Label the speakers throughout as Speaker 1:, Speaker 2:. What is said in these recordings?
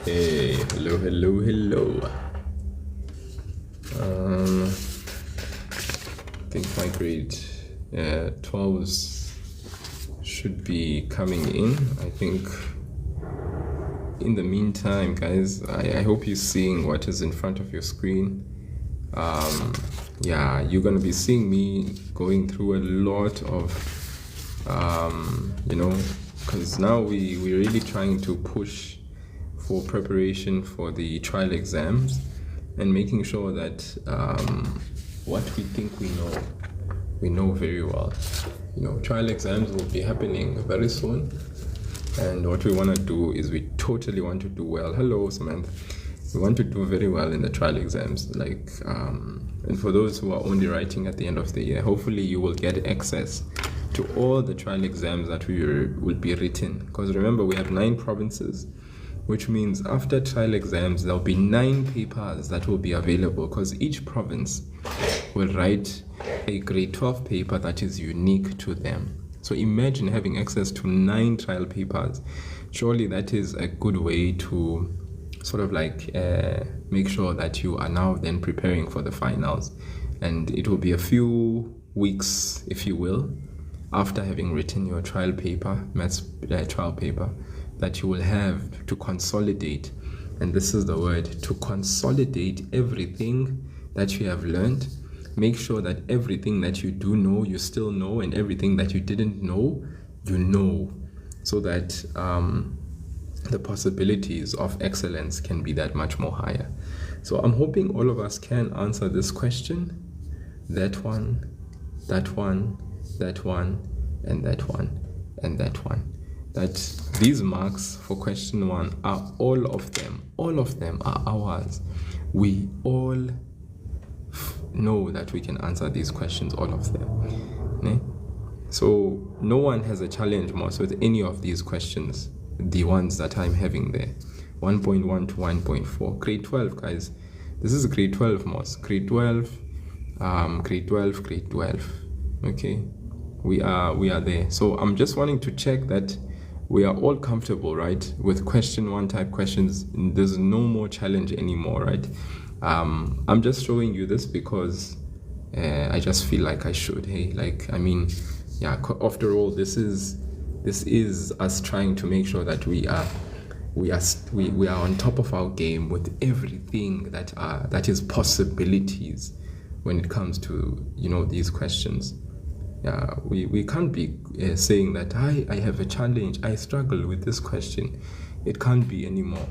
Speaker 1: Hey, hello, hello, hello. I think my grade 12s should be coming in. I think in the meantime, guys, I hope you're seeing what is in front of your screen. Yeah, you're gonna be seeing me going through a lot of, because now we're really trying to push for preparation for the trial exams and making sure that what we think we know very well. Trial exams will be happening very soon, and what we want to do is we totally want to do well. Hello, Samantha. We want to do very well in the trial exams, and for those who are only writing at the end of the year, hopefully you will get access to all the trial exams that will be written, because remember, we have 9 provinces, which means after trial exams there'll be 9 papers that will be available, because each province will write a grade 12 paper that is unique to them. So imagine having access to 9 trial papers. Surely that is a good way to sort of make sure that you are now then preparing for the finals. And it will be a few weeks, if you will, after having written your trial paper, maths trial paper, that you will have to consolidate. And this is the word, to consolidate everything that you have learned. Make sure that everything that you do know, you still know, and everything that you didn't know, you know, so that the possibilities of excellence can be that much more higher. So I'm hoping all of us can answer this question, that one, that one, that one, and that one, and that one. That these marks for question 1 are all of them are ours. We all know that we can answer these questions, all of them. Ne? So no one has a challenge most with any of these questions, the ones that I'm having there. 1.1 to 1.4. Grade 12, guys. This is grade 12 most. Grade 12, grade 12, grade 12. Okay. We are there. So I'm just wanting to check that we are all comfortable, right, with question 1 type questions. There's no more challenge anymore, right? I'm just showing you this because I just feel like I should. After all, this is us trying to make sure that we are on top of our game with everything that is possibilities when it comes to these questions. We can't be saying that I have a challenge, I struggle with this question. It can't be anymore,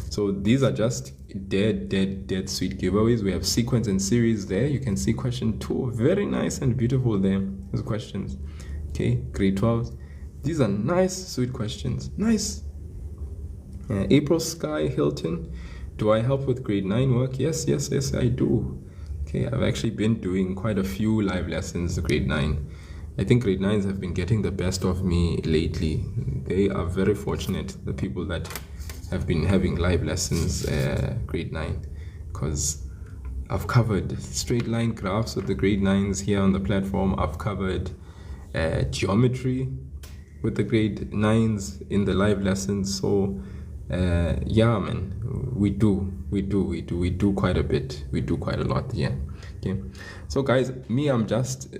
Speaker 1: So these are just dead sweet giveaways. We have sequence and series there. You can see question 2, very nice and beautiful there. Those questions. Okay, grade 12. These are nice, sweet questions. Nice. April Sky Hilton. Do I help with grade 9 work? Yes, I do. Okay, I've actually been doing quite a few live lessons grade 9. I think grade 9s have been getting the best of me lately. They are very fortunate, the people that have been having live lessons grade 9, because I've covered straight line graphs with the grade 9s here on the platform. I've covered geometry with the grade 9s in the live lessons. So we do quite a bit. We do quite a lot, yeah. Okay. So guys,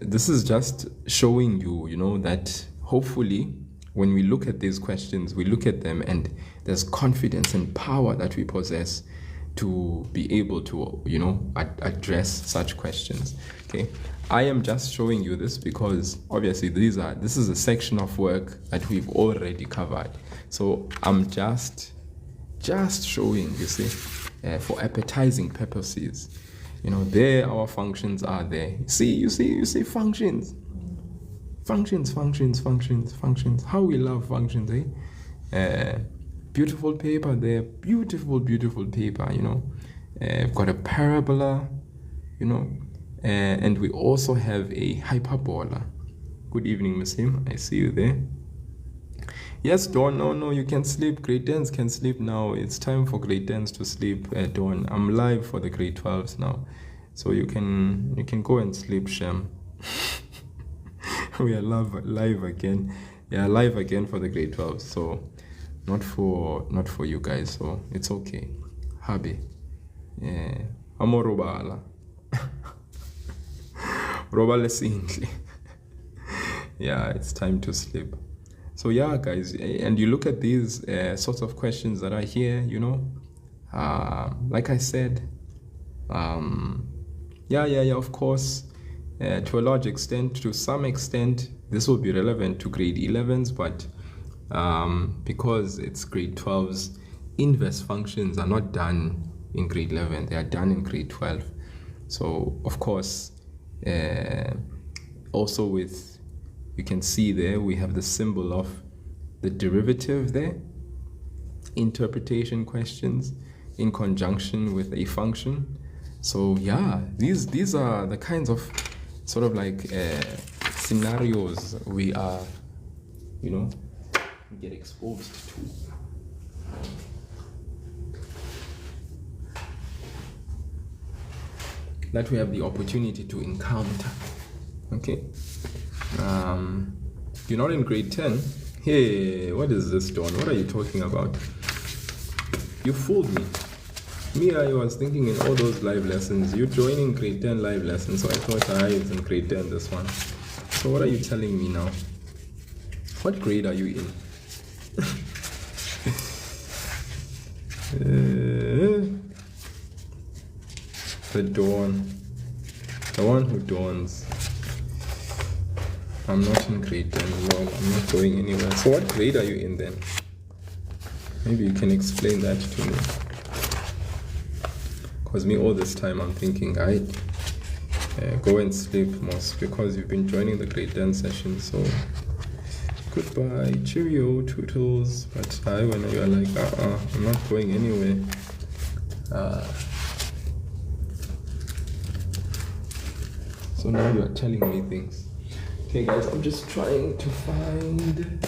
Speaker 1: this is just showing you, that hopefully when we look at these questions, we look at them and there's confidence and power that we possess to be able to, address such questions. Okay. I am just showing you this because obviously this is a section of work that we've already covered. So I'm just showing, you see, for appetizing purposes. There our functions are there. You see functions. Functions. How we love functions, eh? Beautiful paper there. Beautiful paper, We've got a parabola, and we also have a hyperbola. Good evening, Muslim. I see you there. Yes, Dawn. No, you can sleep. Grade 10s can sleep now. It's time for grade 10s to sleep, Dawn. I'm live for the grade 12s now. So you can go and sleep, Shem. We are live again. Yeah, live again for the grade 12s. So not for you guys, so it's okay. Habe. Amo robala. Robala sindli. Yeah, it's time to sleep. So yeah, guys, and you look at these sorts of questions that are here, you know, like I said, yeah, of course, to a large extent, to some extent, this will be relevant to grade 11s, but because it's grade 12s, inverse functions are not done in grade 11, they are done in grade 12. So, of course, also with, you can see there, we have the symbol of the derivative there, interpretation questions in conjunction with a function. So yeah, these are the kinds of sort of like scenarios we are, you know, get exposed to. That we have the opportunity to encounter. Okay. You're not in grade 10. Hey, what is this, Dawn? What are you talking about? You fooled me. I was thinking in all those live lessons, you're joining grade 10 live lessons, so I thought it's in grade 10, this one. So what are you telling me now? What grade are you in? The dawn. The one who dawns. I'm not in grade 10, well, I'm not going anywhere. So what grade are you in then? Maybe you can explain that to me. Because all this time I'm thinking, go and sleep most because you've been joining the grade 10 session. So goodbye, cheerio, toodles. But when you're like, I'm not going anywhere. So now you're telling me things. Okay guys, I'm just trying to find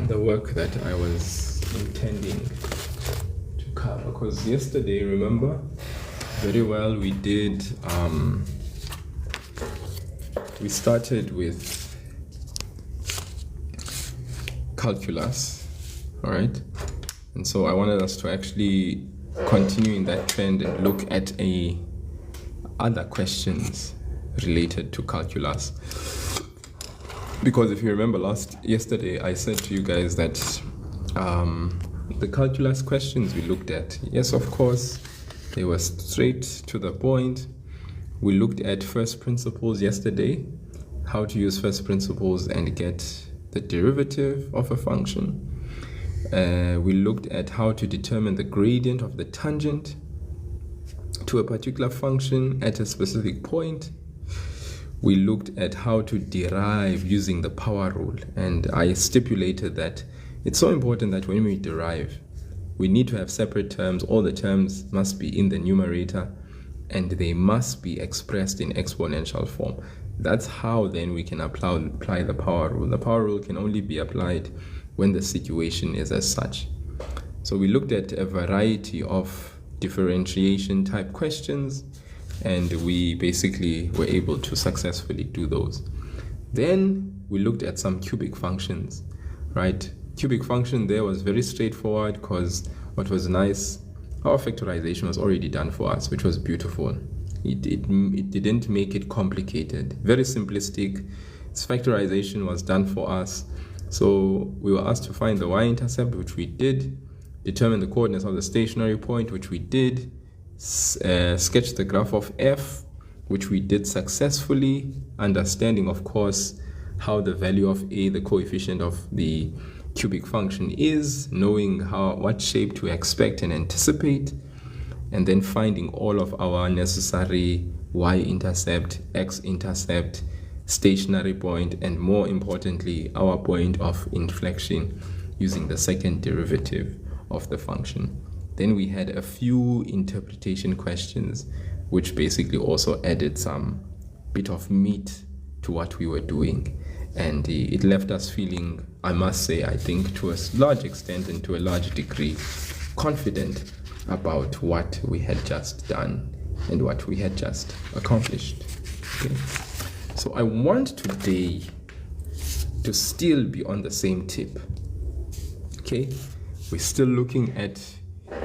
Speaker 1: the work that I was intending to cover, because yesterday, remember very well, we did we started with calculus, all right, and so I wanted us to actually continue in that trend and look at other questions related to calculus. Because if you remember yesterday, I said to you guys that the calculus questions we looked at, yes, of course, they were straight to the point. We looked at first principles yesterday, how to use first principles and get the derivative of a function. We looked at how to determine the gradient of the tangent to a particular function at a specific point. We looked at how to derive using the power rule, and I stipulated that it's so important that when we derive, we need to have separate terms. All the terms must be in the numerator and they must be expressed in exponential form. That's how then we can apply the power rule. The power rule can only be applied when the situation is as such. So we looked at a variety of differentiation type questions, and we basically were able to successfully do those. Then we looked at some cubic functions, right? Cubic function there was very straightforward because what was nice, our factorization was already done for us, which was beautiful. It didn't make it complicated, very simplistic. Its factorization was done for us. So we were asked to find the y-intercept, which we did, determine the coordinates of the stationary point, which we did, sketch the graph of f, which we did successfully, understanding, of course, how the value of a, the coefficient of the cubic function is, knowing what shape to expect and anticipate, and then finding all of our necessary y-intercept, x-intercept, stationary point, and more importantly, our point of inflection using the second derivative of the function. Then we had a few interpretation questions, which basically also added some bit of meat to what we were doing. And it left us feeling, I must say, I think to a large extent and to a large degree, confident about what we had just done and what we had just accomplished. Okay. So I want today to still be on the same tip. Okay, we're still looking at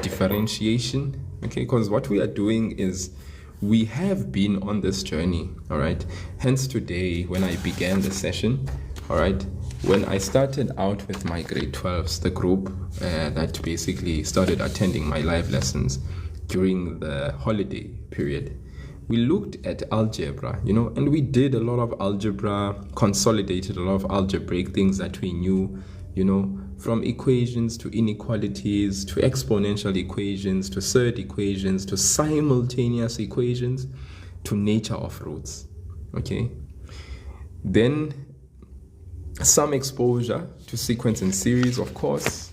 Speaker 1: differentiation. Okay, because what we are doing is we have been on this journey. All right, hence today when I began the session, all right, when I started out with my grade 12s, the group that basically started attending my live lessons during the holiday period, we looked at algebra, and we did a lot of algebra, consolidated a lot of algebraic things that we knew, from equations to inequalities to exponential equations to surd equations to simultaneous equations to nature of roots. Okay, then some exposure to sequence and series, of course.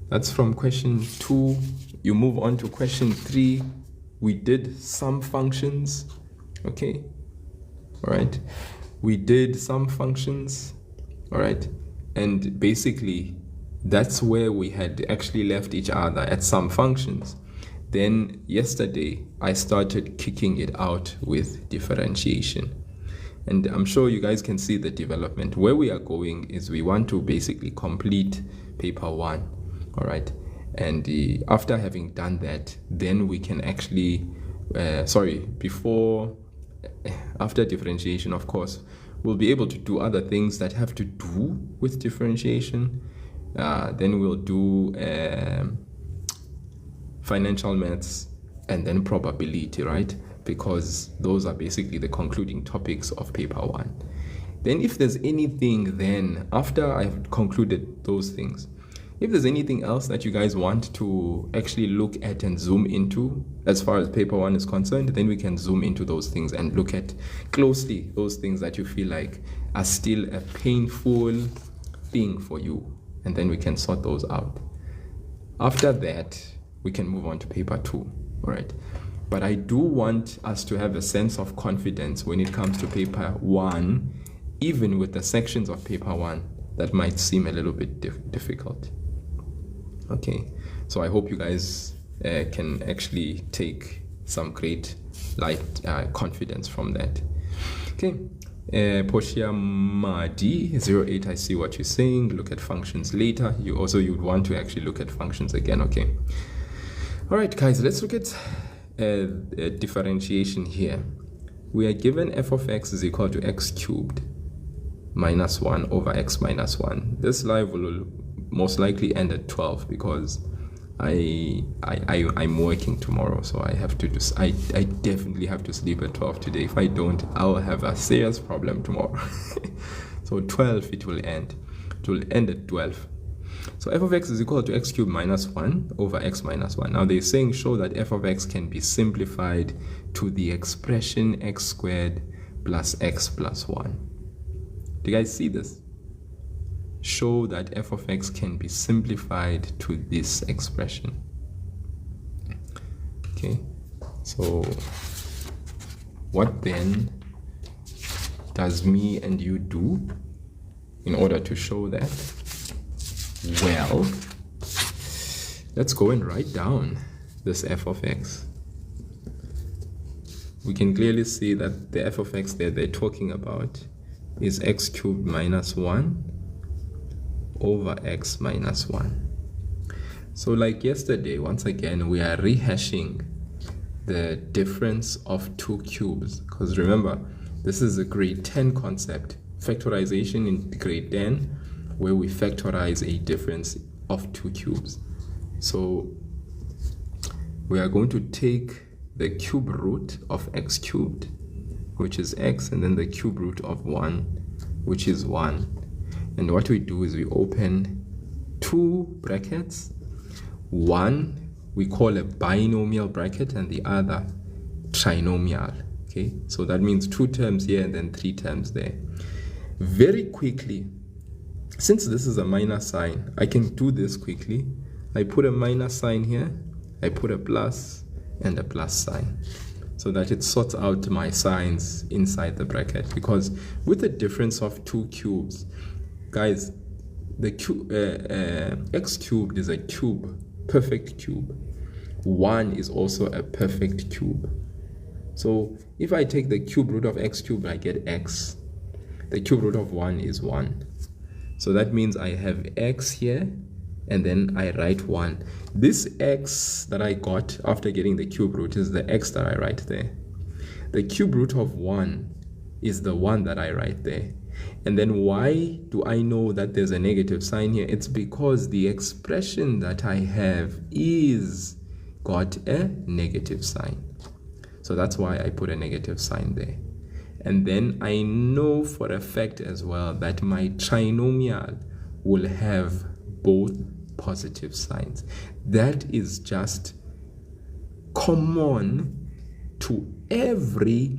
Speaker 1: That's from question 2. You move on to question 3. We did some functions. Okay, all right, we did some functions. All right, and basically that's where we had actually left each other, at some functions. Then yesterday I started kicking it out with differentiation, and I'm sure you guys can see the development. Where we are going is we want to basically complete paper 1. All right, and after having done that, then we can actually after differentiation, of course, we'll be able to do other things that have to do with differentiation. Then we'll do financial maths and then probability, right? Because those are basically the concluding topics of paper 1. Then if there's anything, then after I've concluded those things, if there's anything else that you guys want to actually look at and zoom into as far as paper 1 is concerned, then we can zoom into those things and look at closely those things that you feel like are still a painful thing for you, and then we can sort those out. After that, we can move on to paper 2. All right, but I do want us to have a sense of confidence when it comes to paper 1, even with the sections of paper 1 that might seem a little bit difficult. Okay, so I hope you guys can actually take some great light confidence from that. Okay, Portia Madi 08, I see what you're saying. Look at functions later. You'd want to actually look at functions again. Okay, all right guys, let's look at differentiation here. We are given f of x is equal to x cubed minus 1 over x minus 1. This live will most likely end at 12 because I'm working tomorrow, so I have to I definitely have to sleep at 12 today. If I don't, I'll have a serious problem tomorrow. So 12 it will end. It will end at 12. So f of x is equal to x cubed minus 1 over x minus 1. Now they're saying show that f of x can be simplified to the expression x squared plus x plus 1. Do you guys see this? Show that f of x can be simplified to this expression. Okay, so what then does me and you do in order to show that? Well, let's go and write down this f of x. We can clearly see that the f of x that they're talking about is x cubed minus 1 over x minus 1. So like yesterday, once again, we are rehashing the difference of 2 cubes, because remember, this is a grade 10 concept, factorization in grade 10, where we factorize a difference of 2 cubes. So we are going to take the cube root of x cubed, which is x, and then the cube root of 1, which is 1. And what we do is we open 2 brackets. One we call a binomial bracket and the other trinomial. Okay, so that means 2 terms here and then 3 terms there. Very quickly, since this is a minus sign, I can do this quickly. I put a minus sign here, I put a plus and a plus sign, so that it sorts out my signs inside the bracket. Because with a difference of 2 cubes, guys, the x cubed is a cube, perfect cube. 1 is also a perfect cube. So if I take the cube root of x cubed, I get x. The cube root of 1 is 1. So that means I have x here, and then I write 1. This x that I got after getting the cube root is the x that I write there. The cube root of 1 is the 1 that I write there. And then why do I know that there's a negative sign here? It's because the expression that I have is got a negative sign. So that's why I put a negative sign there. And then I know for a fact as well that my trinomial will have both positive signs. That is just common to every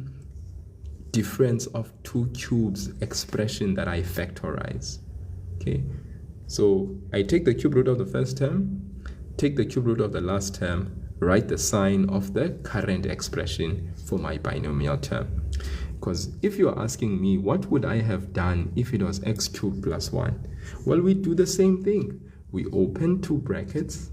Speaker 1: difference of two cubes expression that I factorize. Okay, so I take the cube root of the first term, take the cube root of the last term, write the sign of the current expression for my binomial term. Because if you're asking me, what would I have done if it was x cubed plus 1? Well, we do the same thing. We open two brackets,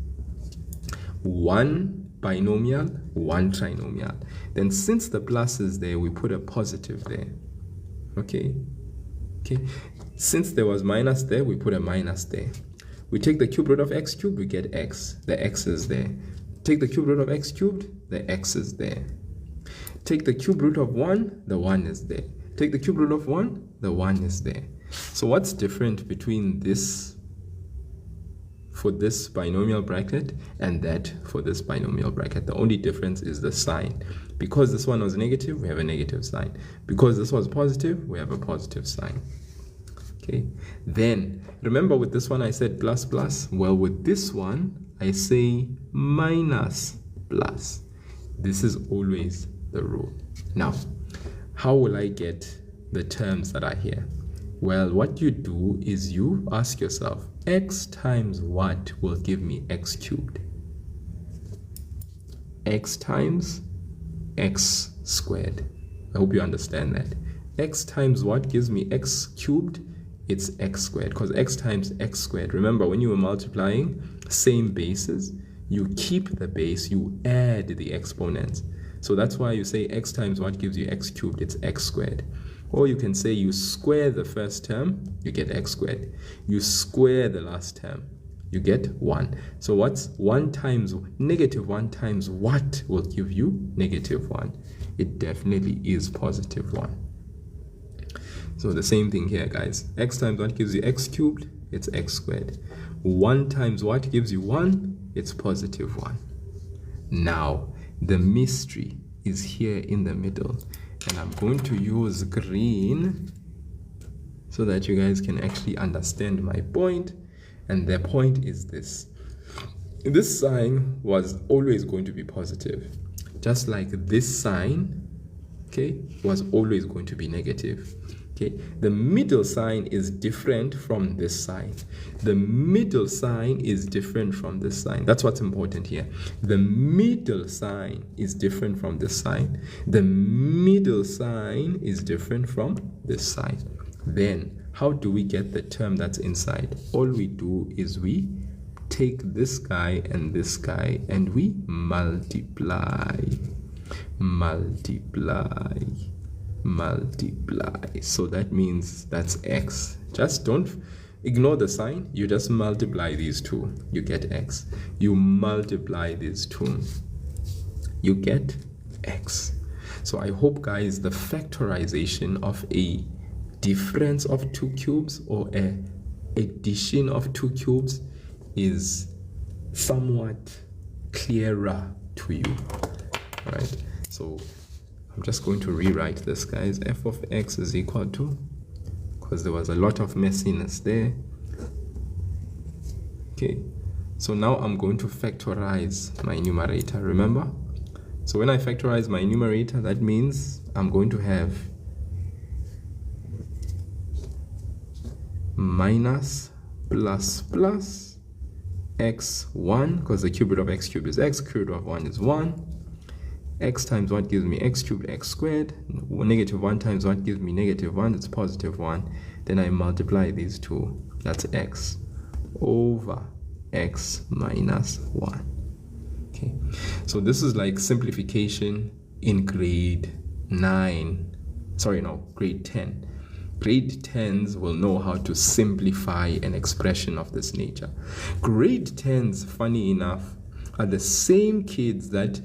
Speaker 1: one binomial, one trinomial. Then since the plus is there, we put a positive there. Okay. Since there was minus there, we put a minus there. We take the cube root of x cubed, we get x. The x is there. Take the cube root of x cubed, the x is there. Take the cube root of 1, the 1 is there. Take the cube root of 1, the 1 is there. So what's different between this for this binomial bracket and that for this binomial bracket? The only difference is the sign. Because this one was negative, we have a negative sign. Because this was positive, we have a positive sign. Okay. Then remember with this one I said plus plus. Well, with this one I say minus plus. This is always the rule. Now, how will I get the terms that are here? Well, what you do is you ask yourself, x times what will give me x cubed? X times x squared. I hope you understand that. X times what gives me x cubed? It's x squared, because x times x squared. Remember, when you were multiplying same bases, you keep the base, you add the exponents. So that's why you say x times what gives you x cubed? It's x squared. Or you can say you square the first term, you get x squared. You square the last term, you get 1. So what's 1 times negative 1 times what will give you negative 1? It definitely is positive 1. So the same thing here, guys. X times what gives you x cubed? It's x squared. 1 times what gives you 1? It's positive 1. Now, the mystery is here in the middle. And I'm going to use green so that you guys can actually understand my point. And the point is this. This sign was always going to be positive. Just like this sign, okay, was always going to be negative. Okay, the middle sign is different from this sign. The middle sign is different from this sign. That's what's important here. The middle sign is different from this sign. The middle sign is different from this side. Then, how do we get the term that's inside? All we do is we take this guy and we multiply. So that means that's x. Just don't ignore the sign. You just multiply these two, you get x. You multiply these two, you get x. So I hope, guys, the factorization of a difference of two cubes or a addition of two cubes is somewhat clearer to you. All right, so I'm just going to rewrite this, guys. F of x is equal to, because there was a lot of messiness there. Okay, so now I'm going to factorize my numerator, remember? So when I factorize my numerator, that means I'm going to have minus plus plus x1, because the cube root of x cubed is x, cube root of 1 is 1. X times what gives me x cubed, x squared. Negative 1 times what gives me negative 1, it's positive 1. Then I multiply these two, that's x over x minus 1. Okay, so this is like simplification in grade 10. grade 10s will know how to simplify an expression of this nature. Grade 10s, funny enough, are the same kids that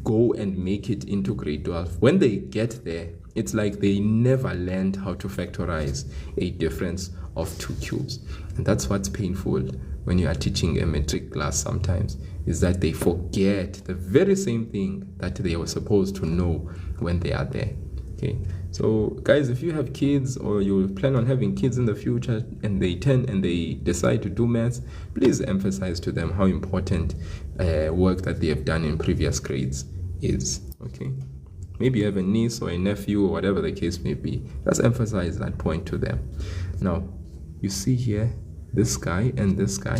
Speaker 1: go and make it into grade 12. When they get there, it's like they never learned how to factorize a difference of 2 cubes. And that's what's painful when you are teaching a metric class sometimes, is that they forget the very same thing that they were supposed to know when they are there. Okay, so guys, if you have kids or you plan on having kids in the future and they decide to do maths, please emphasize to them how important work that they have done in previous grades is. Okay, maybe you have a niece or a nephew or whatever the case may be. Let's emphasize that point to them. Now, you see here, this guy and this guy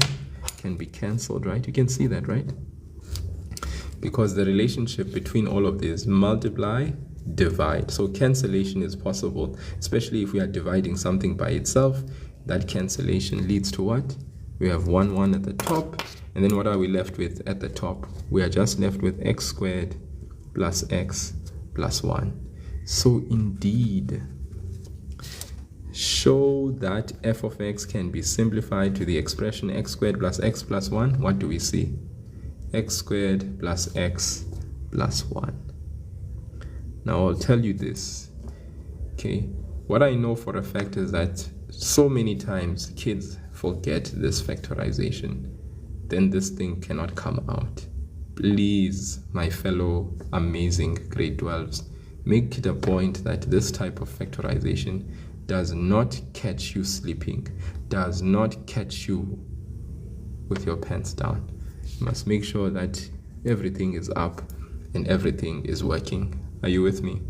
Speaker 1: can be cancelled, right? You can see that, right? Because the relationship between all of these, multiply, divide. So cancellation is possible, especially if we are dividing something by itself. That cancellation leads to what? We have 1, 1 at the top. And then what are we left with at the top? We are just left with x squared plus x plus 1. So indeed, show that f of x can be simplified to the expression x squared plus x plus 1. What do we see? X squared plus x plus 1. Now I'll tell you this, okay? What I know for a fact is that so many times kids forget this factorization. Then this thing cannot come out. Please, my fellow amazing grade 12s, make it a point that this type of factorization does not catch you sleeping, does not catch you with your pants down. You must make sure that everything is up and everything is working. Are you with me?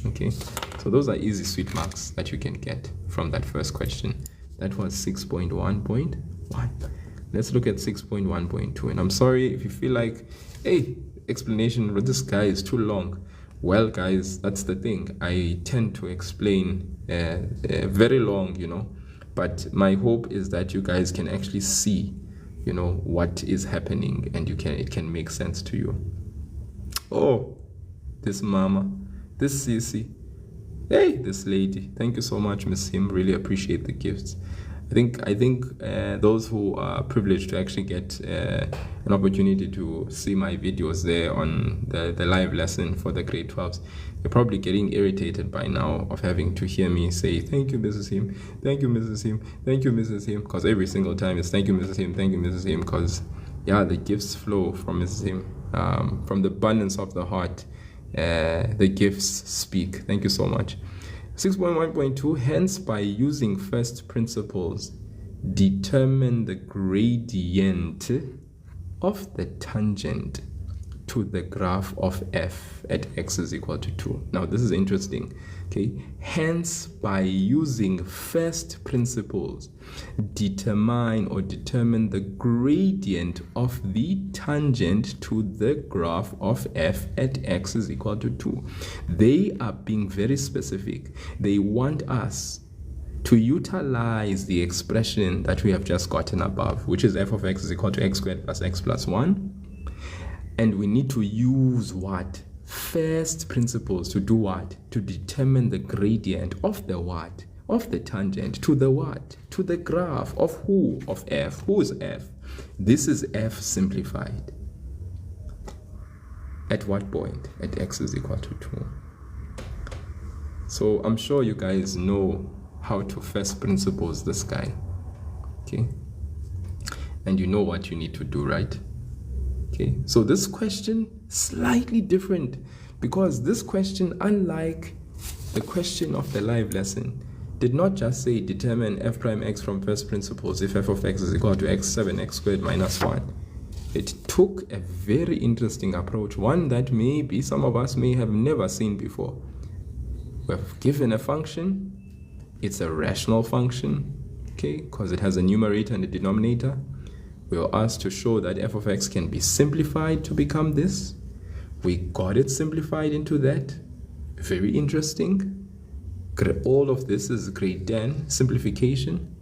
Speaker 1: Okay, so those are easy sweet marks that you can get from that first question. That was 6.1.1. Let's look at 6.1.2. And I'm sorry if you feel like, hey, explanation with this guy is too long. Well, guys, that's the thing. I tend to explain very long, you know, but my hope is that you guys can actually see, you know, what is happening, and it can make sense to you. Oh, this mama, this Sissy, hey, this lady. Thank you so much, Miss Sim. Really appreciate the gifts. I think those who are privileged to actually get an opportunity to see my videos there on the live lesson for the grade 12s, you're probably getting irritated by now of having to hear me say, thank you, Mrs. Sim, thank you, Mrs. Sim, thank you, Mrs. Sim, because every single time it's thank you, Mrs. Sim, thank you, Mrs. Sim, because, yeah, the gifts flow from Mrs. Sim. From the abundance of the heart, the gifts speak. Thank you so much. 6.1.2, hence by using first principles, determine the gradient of the tangent to the graph of f at x is equal to 2. Now this is interesting, okay? Hence by using first principles, determine the gradient of the tangent to the graph of f at x is equal to 2. They are being very specific. They want us to utilize the expression that we have just gotten above, which is f of x is equal to x squared plus x plus 1. And we need to use what? First principles to do what? To determine the gradient of the what? Of the tangent to the what? To the graph of who? Of f. Who is f? This is f simplified. At what point? At x is equal to 2. So I'm sure you guys know how to first principles this guy. Okay? And you know what you need to do, right? Okay, so this question slightly different, because this question, unlike the question of the live lesson, did not just say determine f prime x from first principles if f of x is equal to x squared minus 1. It took a very interesting approach, one that maybe some of us may have never seen before. We've given a function, it's a rational function, okay, because it has a numerator and a denominator. We were asked to show that f of x can be simplified to become this. We got it simplified into that. Very interesting. All of this is grade 10 simplification.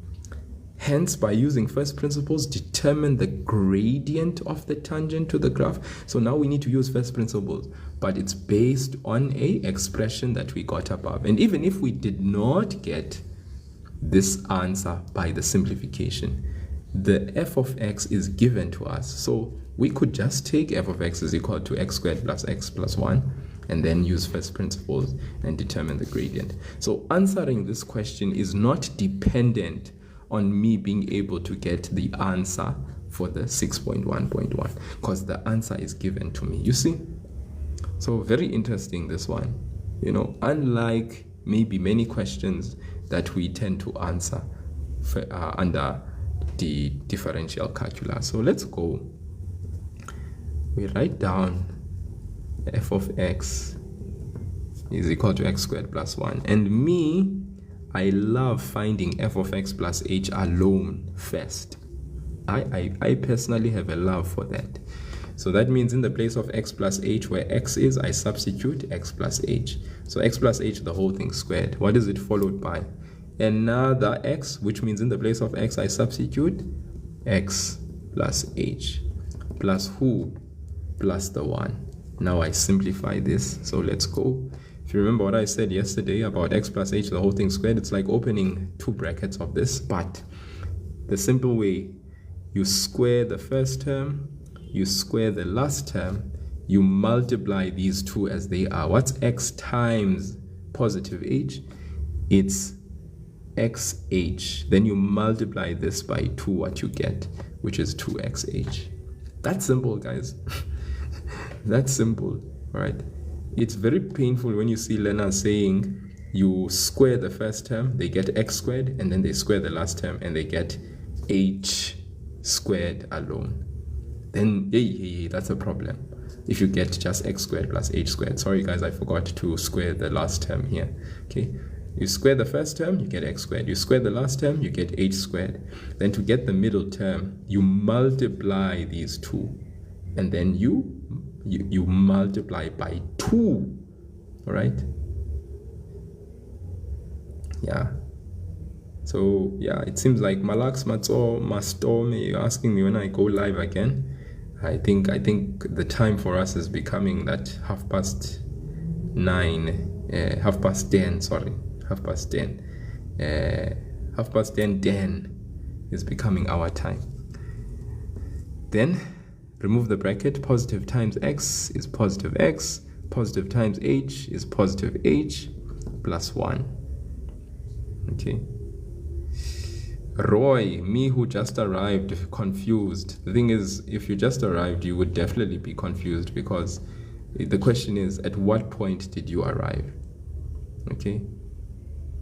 Speaker 1: Hence, by using first principles, determine the gradient of the tangent to the graph. So now we need to use first principles, but it's based on a expression that we got above. And even if we did not get this answer by the simplification. The f of x is given to us, so we could just take f of x is equal to x squared plus x plus 1 and then use first principles and determine the gradient. So answering this question is not dependent on me being able to get the answer for the 6.1.1 because the answer is given to me, you see. So very interesting, this one, you know, unlike maybe many questions that we tend to answer under the differential calculus. So let's go. We write down f of x is equal to x squared plus 1. And me, I love finding f of x plus h alone first. I personally have a love for that. So that means in the place of x plus h, where x is, I substitute x plus h. So x plus h, the whole thing squared. What is it followed by? Another x, which means in the place of x, I substitute x plus h. Plus who? Plus the 1. Now I simplify this. So let's go. If you remember what I said yesterday about x plus h, the whole thing squared, it's like opening two brackets of this. But the simple way, you square the first term, you square the last term, you multiply these two as they are. What's x times positive h? It's xh. Then you multiply this by 2, what you get, which is 2xh. That's simple, guys. That's simple, right? It's very painful when you see learners saying you square the first term, they get x squared, and then they square the last term and they get h squared alone. Then that's a problem. If you get just x squared plus h squared. Sorry guys, I forgot to square the last term here. Okay, you square the first term, you get x squared. You square the last term, you get h squared. Then to get the middle term, you multiply these two, and then you multiply by 2. All right? Yeah. So yeah, it seems like Malax Matso Mastome, you're asking me when I go live again. I think the time for us is becoming that 10:30, half past 10 is becoming our time. Then remove the bracket. Positive times x is positive x, positive times h is positive h plus 1. Okay. Roy, me who just arrived, confused. The thing is, if you just arrived, you would definitely be confused because the question is, at what point did you arrive? Okay.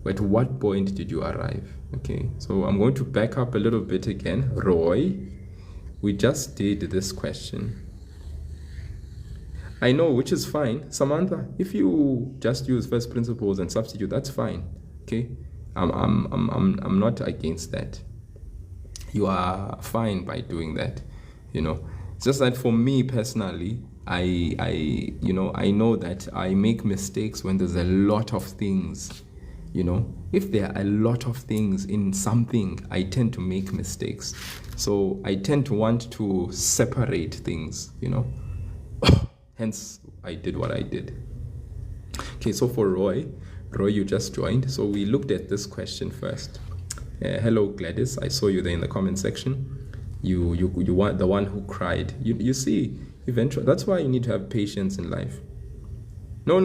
Speaker 1: At what point did you arrive? Okay. So I'm going to back up a little bit again. Roy, we just did this question. I know, which is fine. Samantha, if you just use first principles and substitute, that's fine. Okay. I'm not against that. You are fine by doing that, you know. It's just that for me personally, I know that I make mistakes when there's a lot of things, you know. If there are a lot of things in something, I tend to make mistakes. So I tend to want to separate things, you know. Hence, I did what I did. Okay, so for Roy, you just joined. So we looked at this question first. Hello, Gladys. I saw you there in the comment section. You want the one who cried. You see, eventually, that's why you need to have patience in life. No,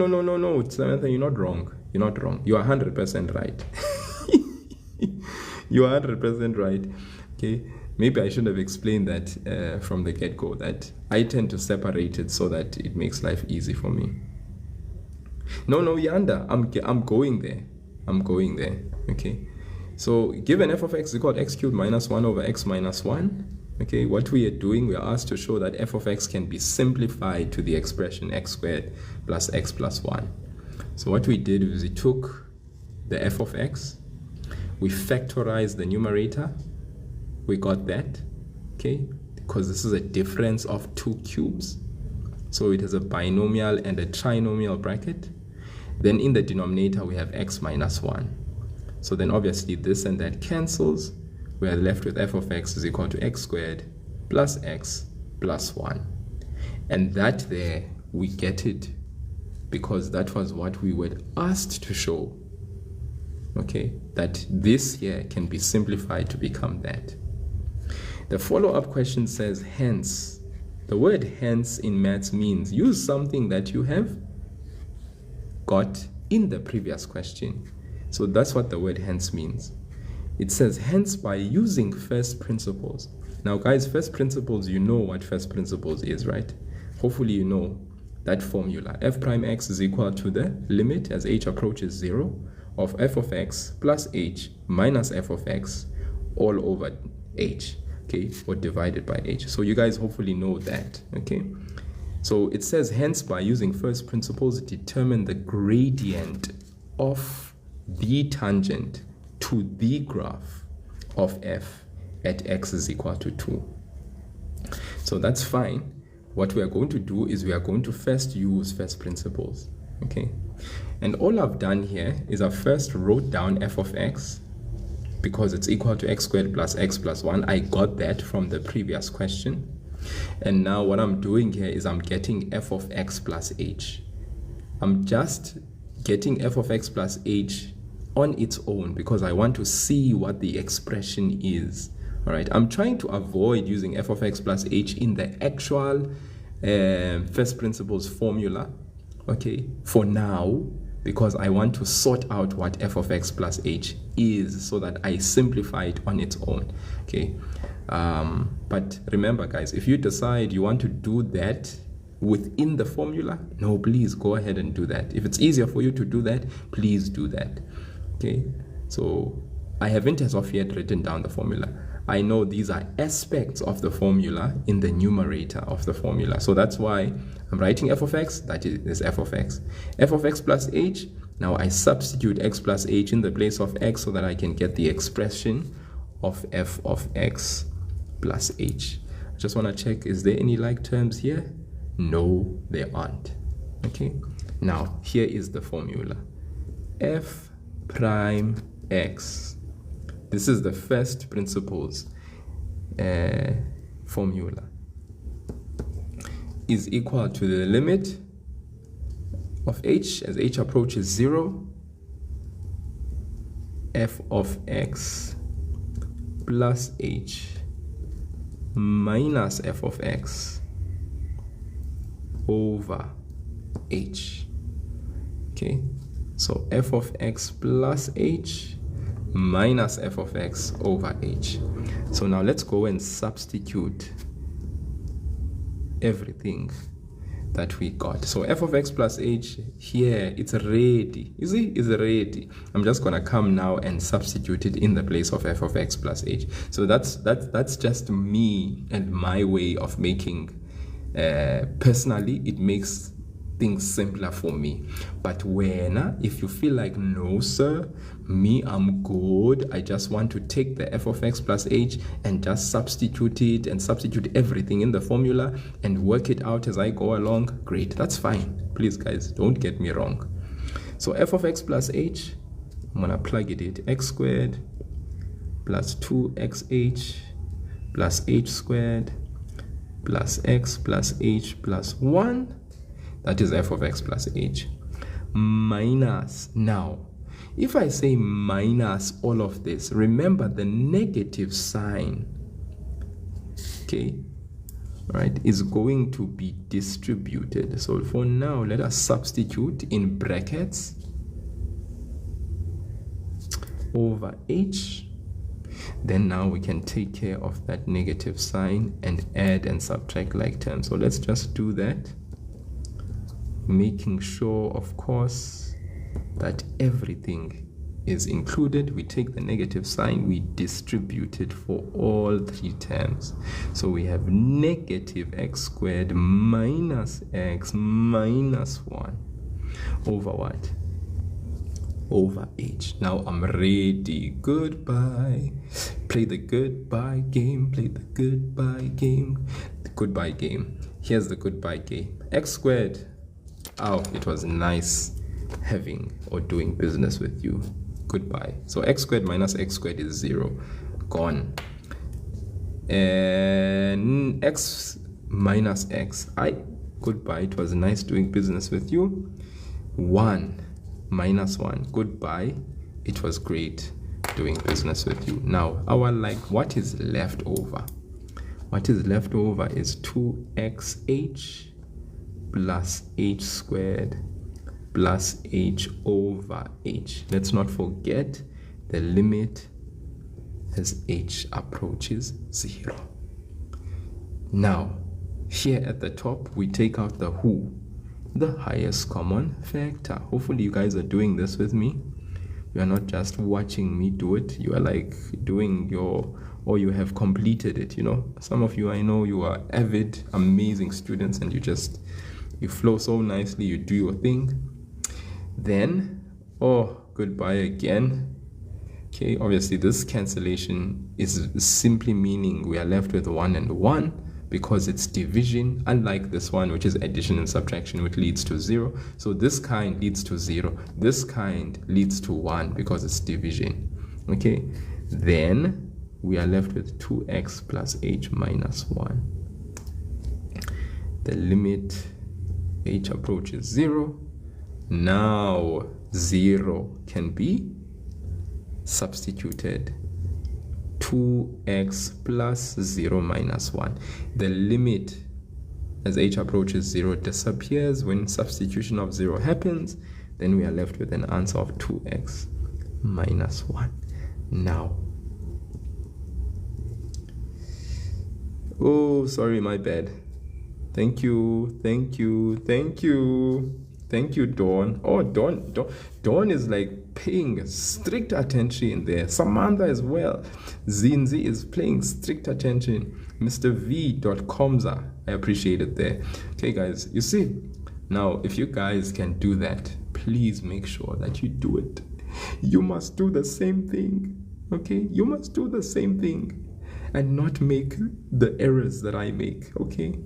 Speaker 1: Samantha, you're not wrong. You're not wrong. You are 100% right. You are 100% right. Okay. Maybe I should have explained that from the get-go, that I tend to separate it so that it makes life easy for me. No, Yanda, I'm going there. I'm going there. Okay. So given f of x is equal to x cubed minus 1 over x minus 1, okay, what we are doing, we are asked to show that f of x can be simplified to the expression x squared plus x plus 1. So what we did is we took the f of x, we factorized the numerator, we got that, okay, because this is a difference of 2 cubes. So it has a binomial and a trinomial bracket. Then in the denominator, we have x minus 1. So then obviously this and that cancels. We are left with f of x is equal to x squared plus x plus 1. And that there, we get it because that was what we were asked to show. okay, that this here can be simplified to become that. The follow-up question says hence. The word hence in maths means use something that you have got in the previous question. So that's what the word hence means. It says hence by using first principles. Now guys, first principles, you know what first principles is, right? Hopefully you know that formula. F prime x is equal to the limit as h approaches 0 of f of x plus h minus f of x all over h, okay, or divided by h. So you guys hopefully know that, okay? So it says hence by using first principles determine the gradient of the tangent to the graph of f at x is equal to 2. So that's fine. What we are going to do is we are going to first use first principles, okay? And all I've done here is I first wrote down f of x because it's equal to x squared plus x plus 1. I got that from the previous question. And now what I'm doing here is I'm getting f of x plus h. I'm just getting f of x plus h on its own because I want to see what the expression is. All right, I'm trying to avoid using f of x plus h in the actual first principles formula, okay, for now, because I want to sort out what f of x plus h is so that I simplify it on its own, okay? But remember guys, if you decide you want to do that within the formula, no, please go ahead and do that. If it's easier for you to do that, please do that, okay? So I haven't as of yet written down the formula. I know these are aspects of the formula in the numerator of the formula. So that's why I'm writing f of x, that is f of x. F of x plus h, now I substitute x plus h in the place of x so that I can get the expression of f of x plus h. I just want to check, is there any like terms here? No, there aren't. Okay, now here is the formula. F prime x. This is the first principles formula, is equal to the limit of h as h approaches 0, f of x plus h minus f of x over h. Okay, so f of x plus h minus f of x over h. So now let's go and substitute everything that we got. So f of x plus h here, it's ready. You see, it's ready. I'm just gonna come now and substitute it in the place of f of x plus h. So that's just me and my way of making, personally, it makes things simpler for me. But when if you feel like, no sir, me, I'm good, I just want to take the f of x plus h and just substitute it and substitute everything in the formula and work it out as I go along, great, that's fine. Please guys, don't get me wrong. So f of x plus h, I'm gonna plug it in, x squared plus 2xh plus h squared plus x plus h plus 1, that is f of x plus h, minus, now if I say minus all of this, remember the negative sign, okay, right, is going to be distributed. So for now, let us substitute in brackets over h. Then now we can take care of that negative sign and add and subtract like terms. So let's just do that, making sure, of course, that everything is included. We take the negative sign, we distribute it for all three terms. So we have negative x squared minus x minus 1 over what? Over h. Now I'm ready. Goodbye. Play the goodbye game. Play the goodbye game. The goodbye game. Here's the goodbye game. X squared. Oh, it was nice having or doing business with you. Goodbye. So x squared minus x squared is 0. Gone. And x minus x. Goodbye. It was nice doing business with you. 1 minus 1. Goodbye. it was great doing business with you. Now, what is left over? What is left over is 2xh plus h squared plus h over h. Let's not forget the limit as h approaches 0. Now, here at the top, we take out the who, the highest common factor. Hopefully you guys are doing this with me. You are not just watching me do it. You are like doing or you have completed it, you know. Some of you, I know you are avid, amazing students, and you flow so nicely, you do your thing. Then, goodbye again. Okay, obviously this cancellation is simply meaning we are left with 1 and 1 because it's division, unlike this one, which is addition and subtraction, which leads to 0. So this kind leads to 0. This kind leads to 1 because it's division. Okay, then we are left with 2x plus h minus 1. The limit h approaches 0. Now 0 can be substituted. 2x plus 0 minus 1. The limit as h approaches 0 disappears when substitution of 0 happens. Then we are left with an answer of 2x minus 1. Now, sorry, my bad. Thank you, Dawn. Dawn is like paying strict attention there. Samantha as well. Zinzi is paying strict attention. Mr. V.Comza, I appreciate it there. Okay, guys, you see, now if you guys can do that, please make sure that you do it. You must do the same thing, okay? You must do the same thing and not make the errors that I make, okay?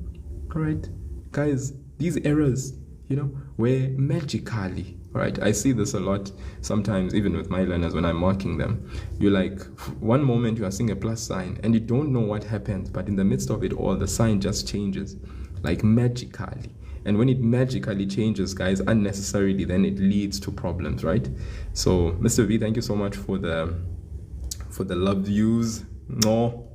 Speaker 1: All right, guys, these errors, you know, were magically, all right? I see this a lot sometimes, even with my learners when I'm marking them. You're like, one moment you are seeing a plus sign and you don't know what happened, but in the midst of it all, the sign just changes, like magically. And when it magically changes, guys, unnecessarily, then it leads to problems, right? So, Mr. V, thank you so much for the love views. No.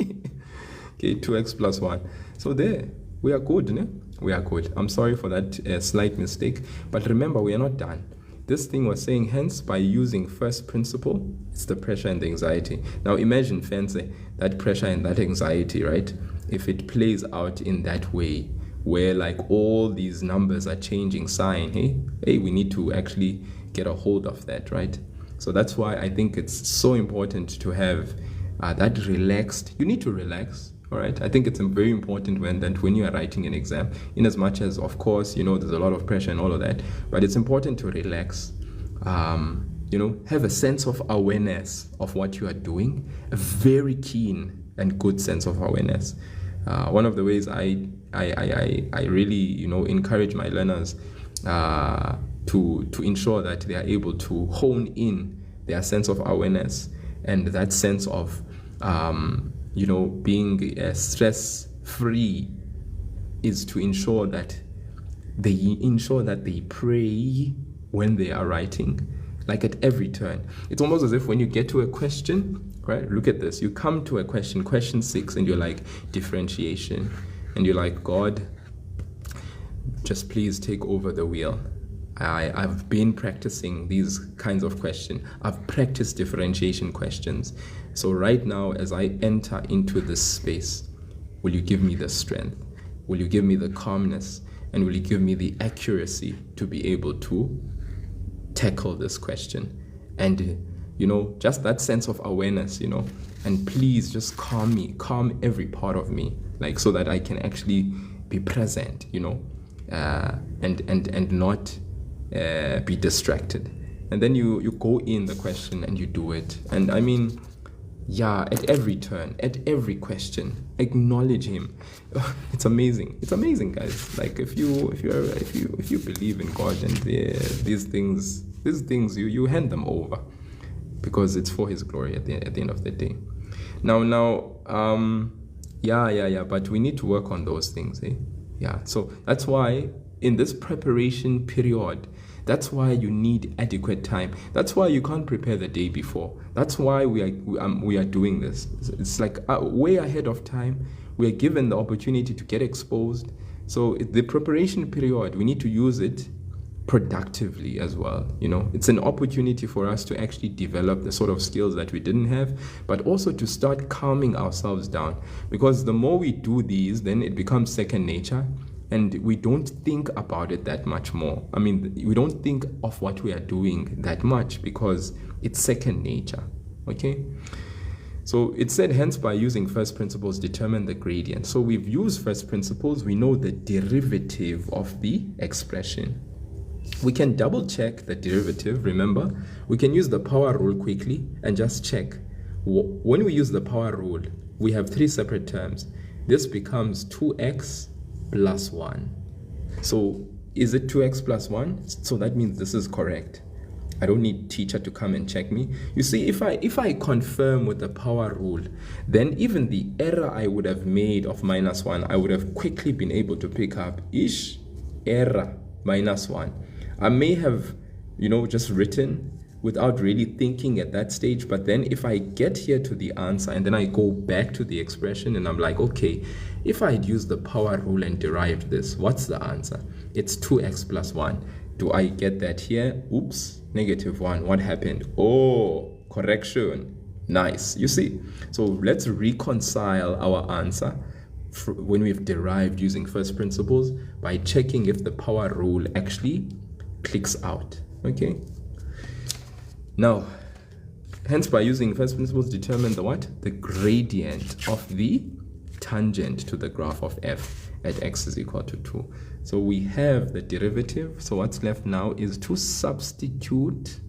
Speaker 1: Okay, 2x plus 1. So there, we are good, né? We are good. I'm sorry for that slight mistake, but remember, we are not done. This thing was saying, hence, by using first principle, it's the pressure and the anxiety. Now imagine, fancy, that pressure and that anxiety, right? If it plays out in that way, where like all these numbers are changing sign, hey, we need to actually get a hold of that, right? So that's why I think it's so important to have that relaxed. You need to relax. All right, I think it's very important when you are writing an exam, in as much as, of course, you know, there's a lot of pressure and all of that, but it's important to relax, you know, have a sense of awareness of what you are doing, a very keen and good sense of awareness. One of the ways I really, you know, encourage my learners to ensure that they are able to hone in their sense of awareness and that sense of you know, being stress-free is to ensure that they pray when they are writing, like at every turn. It's almost as if when you get to a question, right? Look at this. You come to a question 6, and you're like, differentiation. And you're like, God, just please take over the wheel. I've been practicing these kinds of questions. I've practiced differentiation questions. So right now, as I enter into this space, will you give me the strength? Will you give me the calmness? And will you give me the accuracy to be able to tackle this question? And, you know, just that sense of awareness, you know, and please just calm me, calm every part of me, like so that I can actually be present, you know, and not be distracted. And then you go in the question and you do it. And I mean, yeah, at every turn, at every question, acknowledge him. It's amazing. It's amazing, guys. Like if you believe in God and these things you hand them over, because it's for His glory at the end of the day. Now, but we need to work on those things, eh? Yeah. So that's why in this preparation period, That's why you need adequate time. That's why you can't prepare the day before. That's why we are doing this. It's like way ahead of time. We are given the opportunity to get exposed. So the preparation period, we need to use it productively as well. It's an opportunity for us to actually develop the sort of skills that we didn't have, but also to start calming ourselves down, because the more we do these, then it becomes second nature, and we don't think about it that much more. We don't think of what we are doing that much because it's second nature. Okay, so it said, hence by using first principles determine the gradient. So we've used first principles, we know the derivative of the expression. We can double check the derivative. Remember, we can use the power rule quickly and just check. When we use the power rule, we have three separate terms. This becomes 2x plus 1. So is it 2x plus 1? So that means this is correct. I don't need teacher to come and check me. You see, if I confirm with the power rule, then even the error I would have made of -1, I would have quickly been able to pick up error -1. I may have, just written without really thinking at that stage, but then if I get here to the answer and then I go back to the expression and I'm like, okay, if I had used the power rule and derived this, what's the answer? It's 2x plus 1. Do I get that here? Oops, -1. What happened? Oh, correction. Nice. You see? So let's reconcile our answer when we've derived using first principles by checking if the power rule actually clicks out. Okay, now hence by using first principles determine the gradient of the tangent to the graph of f at x is equal to 2. So we have the derivative. So what's left now is to substitute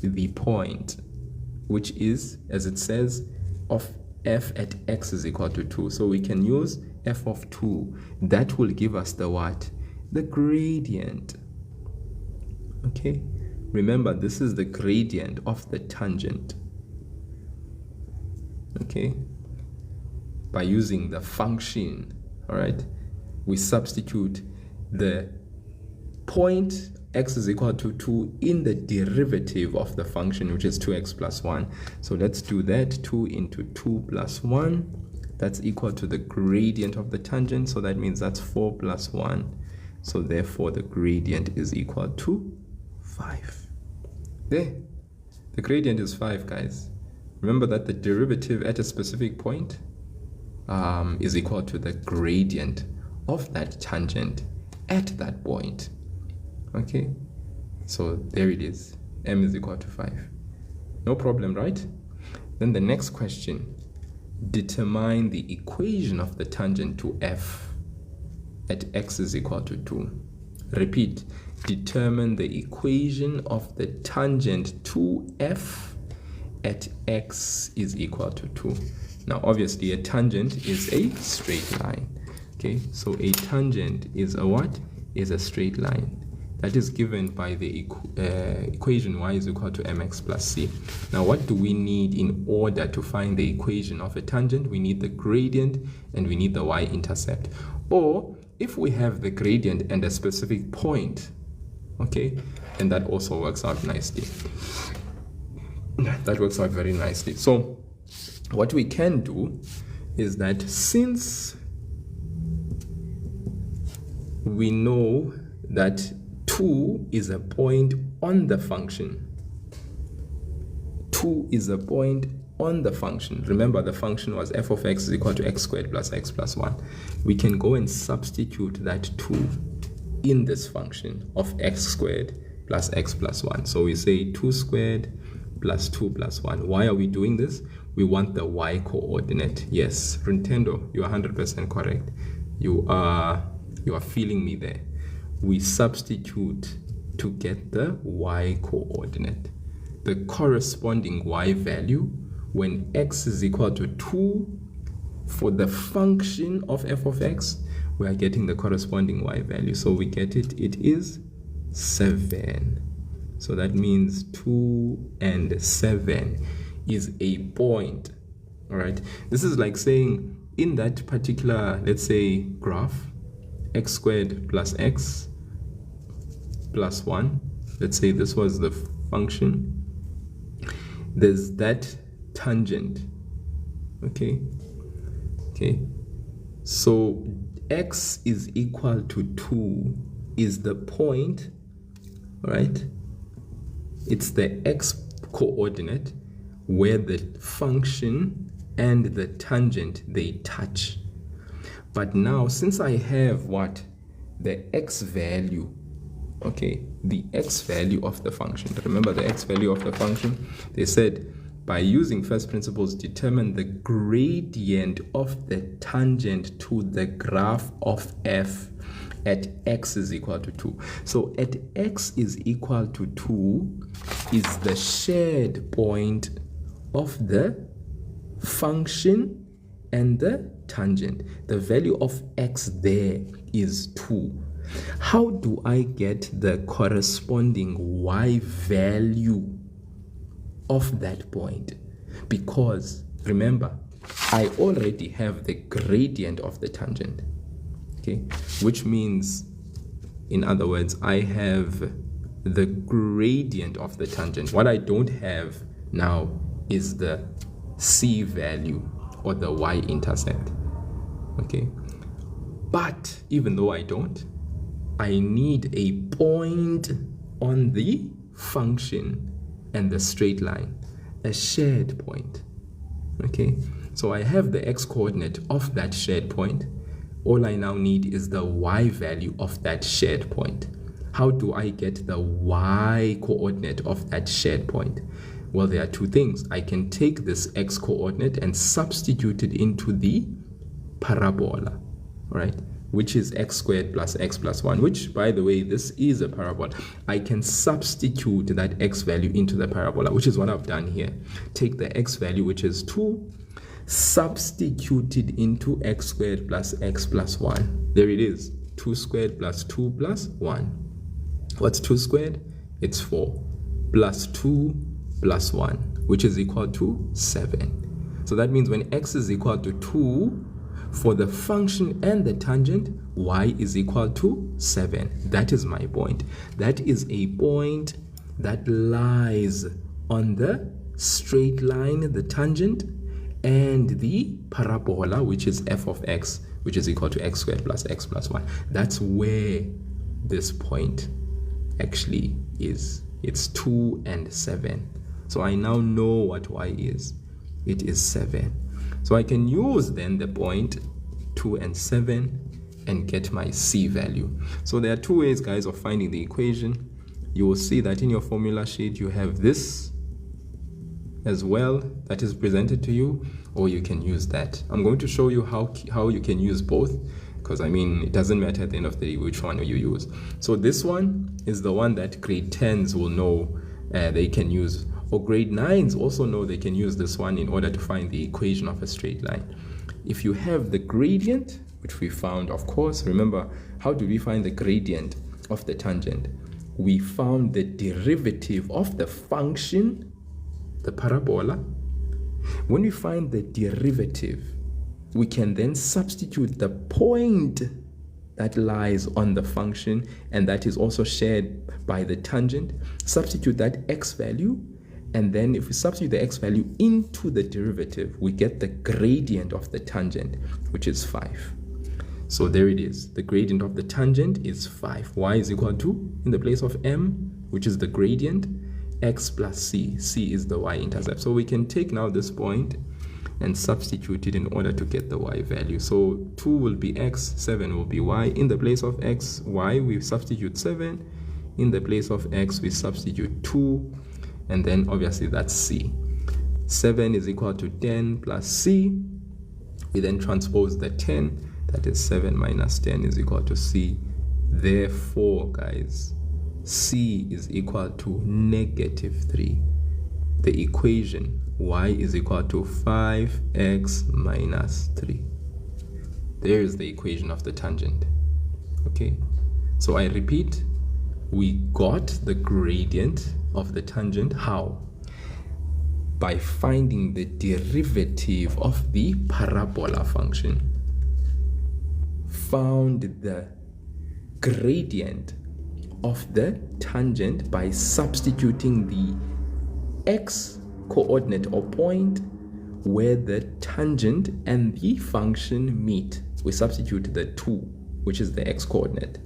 Speaker 1: the point, which is, as it says, of f at x is equal to 2. So we can use f of 2. That will give us the what? The gradient. Okay, remember this is the gradient of the tangent. Okay, by using the function, all right, we substitute the point x is equal to 2 in the derivative of the function, which is 2x plus 1. So let's do that. 2 into 2 plus 1, that's equal to the gradient of the tangent. So that means that's 4 plus 1. So therefore the gradient is equal to 5. There, the gradient is 5, guys. Remember that the derivative at a specific point is equal to the gradient of that tangent at that point. Okay, so there it is. M is equal to 5. No problem, right? Then the next question, determine the equation of the tangent to f at x is equal to 2. Repeat, determine the equation of the tangent to f at x is equal to 2. Now obviously a tangent is a straight line. Okay, so a tangent is a what? Is a straight line. That is given by the equation y is equal to mx plus c. Now what do we need in order to find the equation of a tangent? We need the gradient and we need the y-intercept. Or if we have the gradient and a specific point, okay, and that also works out nicely. That works out very nicely. So what we can do is that since we know that 2 is a point on the function, 2 is a point on the function. Remember the function was f of x is equal to x squared plus x plus 1. We can go and substitute that 2 in this function of x squared plus x plus 1. So we say 2 squared plus 2 plus 1. Why are we doing this? We want the y coordinate. Yes, Nintendo, you are 100% correct. You are feeling me there. We substitute to get the y coordinate. The corresponding y value when x is equal to 2 for the function of f of x, we are getting the corresponding y value. So we get it is 7. So that means 2 and 7 is a point. All right, this is like saying in that particular, let's say, graph, x squared plus x plus 1. Let's say this was the function. There's that tangent. Okay. So x is equal to 2 is the point, right? It's the x coordinate where the function and the tangent, they touch. But now, since I have what? The x value, okay, the x value of the function. Remember the x value of the function? They said, by using first principles, determine the gradient of the tangent to the graph of f at x is equal to 2. So at x is equal to 2 is the shared point of the function and the tangent. The value of x there is 2. How do I get the corresponding y value of that point? Because remember, I already have the gradient of the tangent, okay, which means, in other words, I have the gradient of the tangent. What I don't have now is the c value or the y-intercept, okay? But even though I don't, I need a point on the function and the straight line, a shared point, okay? So I have the x-coordinate of that shared point. All I now need is the y value of that shared point. How do I get the y-coordinate of that shared point? Well, there are two things. I can take this x-coordinate and substitute it into the parabola, right? Which is x squared plus x plus 1, which, by the way, this is a parabola. I can substitute that x value into the parabola, which is what I've done here. Take the x value, which is 2, substitute it into x squared plus x plus 1. There it is, 2 squared plus 2 plus 1. What's 2 squared? It's 4. Plus 2 plus 1, which is equal to 7. So that means when x is equal to 2, for the function and the tangent, y is equal to 7. That is my point. That is a point that lies on the straight line, the tangent, and the parabola, which is f of x, which is equal to x squared plus x plus 1. That's where this point actually is. It's 2 and 7. So I now know what y is. It is 7. So I can use then the point 2 and 7 and get my c value. So there are two ways, guys, of finding the equation. You will see that in your formula sheet you have this as well that is presented to you, or you can use that. I'm going to show you how you can use both, because I mean it doesn't matter at the end of the day which one you use. So this one is the one that grade 10s will know they can use, or grade 9s also know they can use this one in order to find the equation of a straight line. If you have the gradient, which we found, of course, remember, how do we find the gradient of the tangent? We found the derivative of the function, the parabola. When we find the derivative, we can then substitute the point that lies on the function and that is also shared by the tangent, substitute that x value, and then if we substitute the x value into the derivative, we get the gradient of the tangent, which is 5. So there it is. The gradient of the tangent is 5. Y is equal to, in the place of m, which is the gradient, x plus c. C is the y-intercept. So we can take now this point and substitute it in order to get the y value. So 2 will be x, 7 will be y. In the place of x, y, we substitute 7. In the place of x, we substitute 2. And then obviously that's c. 7 is equal to 10 plus c. We then transpose the 10. That is 7 minus 10 is equal to c. Therefore, guys, c is equal to -3. The equation y is equal to 5x minus 3. There is the equation of the tangent. Okay, so I repeat, we got the gradient of the tangent. How? By finding the derivative of the parabola function. Found the gradient of the tangent by substituting the x coordinate or point where the tangent and the function meet. We substitute the 2, which is the x coordinate.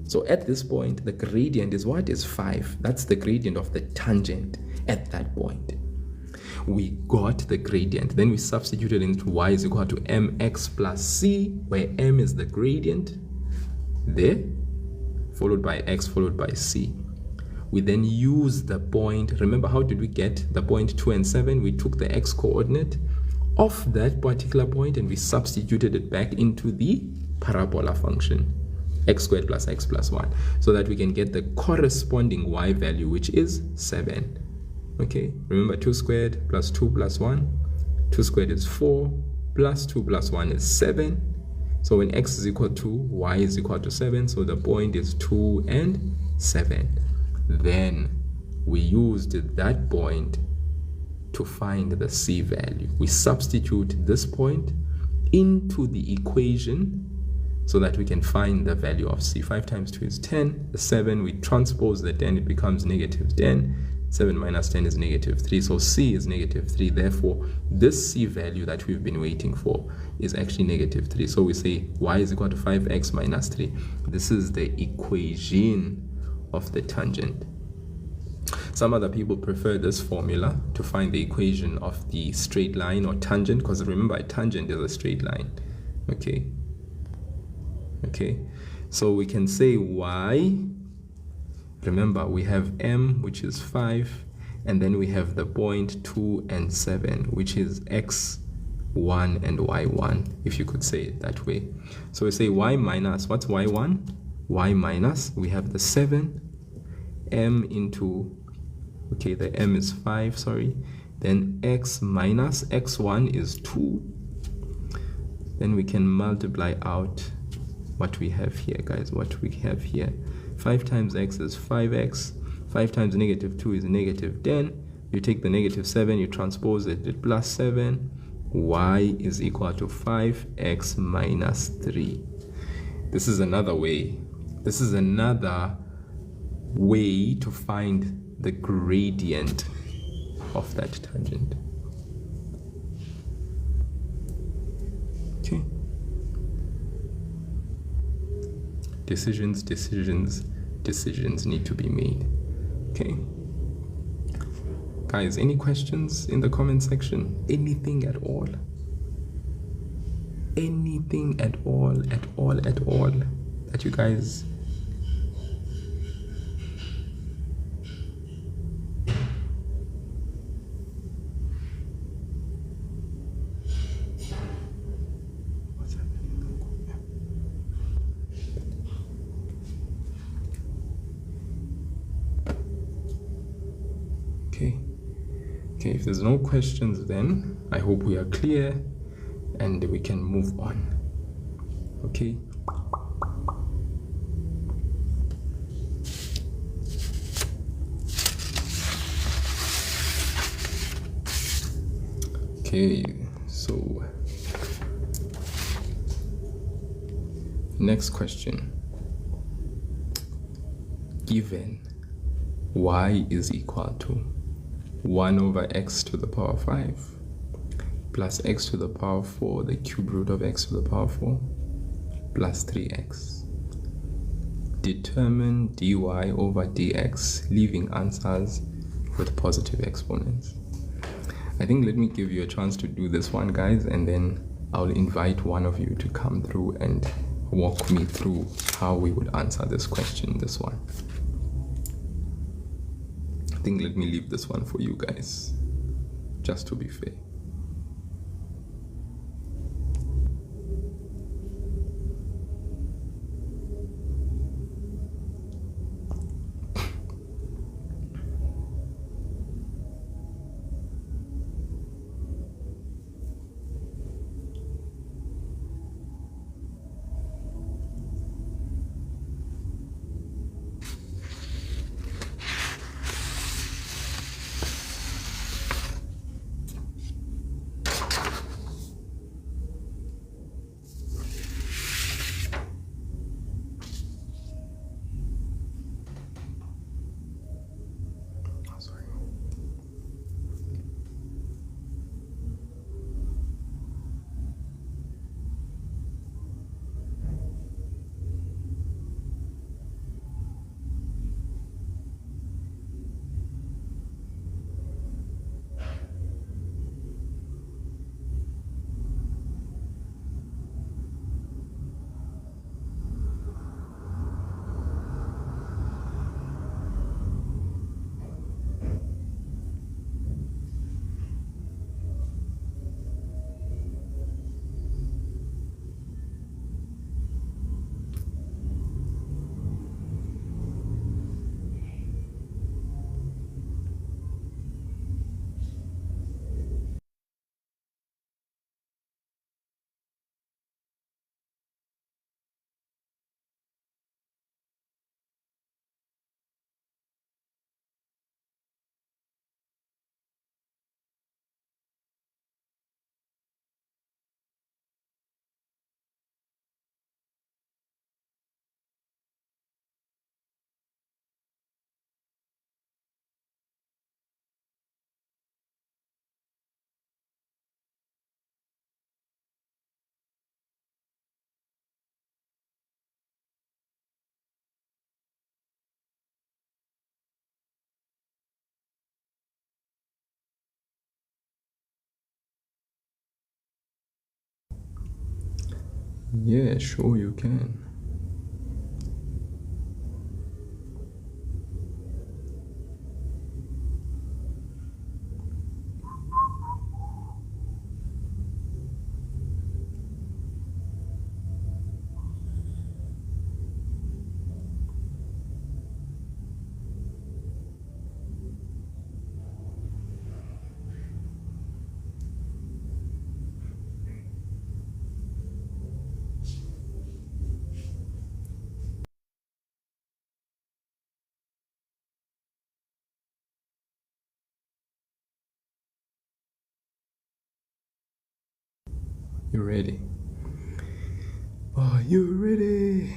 Speaker 1: So at this point, the gradient is what? Is 5. That's the gradient of the tangent at that point. We got the gradient. Then we substituted into y is equal to mx plus c, where m is the gradient there, followed by x, followed by c. We then use the point. Remember, how did we get the point 2 and 7? We took the x coordinate of that particular point and we substituted it back into the parabola function, x squared plus x plus 1, so that we can get the corresponding y value, which is 7. Okay, remember 2 squared plus 2 plus 1. 2 squared is 4, plus 2 plus 1 is 7. So when x is equal to, y is equal to 7, so the point is 2 and 7. Then we used that point to find the c value. We substitute this point into the equation so that we can find the value of c. 5 times 2 is 10. The 7, we transpose the 10, it becomes negative 10. 7 minus 10 is negative 3. So c is negative 3. Therefore, this c value that we've been waiting for is actually negative 3. So we say y is equal to 5x minus 3. This is the equation of the tangent. Some other people prefer this formula to find the equation of the straight line or tangent, because remember, a tangent is a straight line. Okay, so we can say y, remember we have m, which is 5, and then we have the point 2 and 7, which is x1 and y1, if you could say it that way. So we say y minus, what's y1? Y minus, we have the 7, m into, okay, the m is 5, sorry, then x minus x1 is 2. Then we can multiply out what we have here, guys, what we have here. 5 times x is 5x, 5 times negative 2 is negative 10. You take the negative 7, you transpose it to plus 7. Y is equal to 5x minus 3. This is another way. This is another way to find the gradient of that tangent. Okay. Decisions need to be made. Okay. Guys, any questions in the comment section? Anything at all? Anything at all that you guys... Okay, if there's no questions, then I hope we are clear and we can move on. Okay. Okay, so next question. Given y is equal to 1 over x to the power 5 plus x to the power 4, the cube root of x to the power 4, plus 3x. Determine dy over dx, leaving answers with positive exponents. I think let me give you a chance to do this one, guys, and then I'll invite one of you to come through and walk me through how we would answer this question, this one. I think let me leave this one for you guys, just to be fair. Yeah, sure you can. You ready? Are you ready?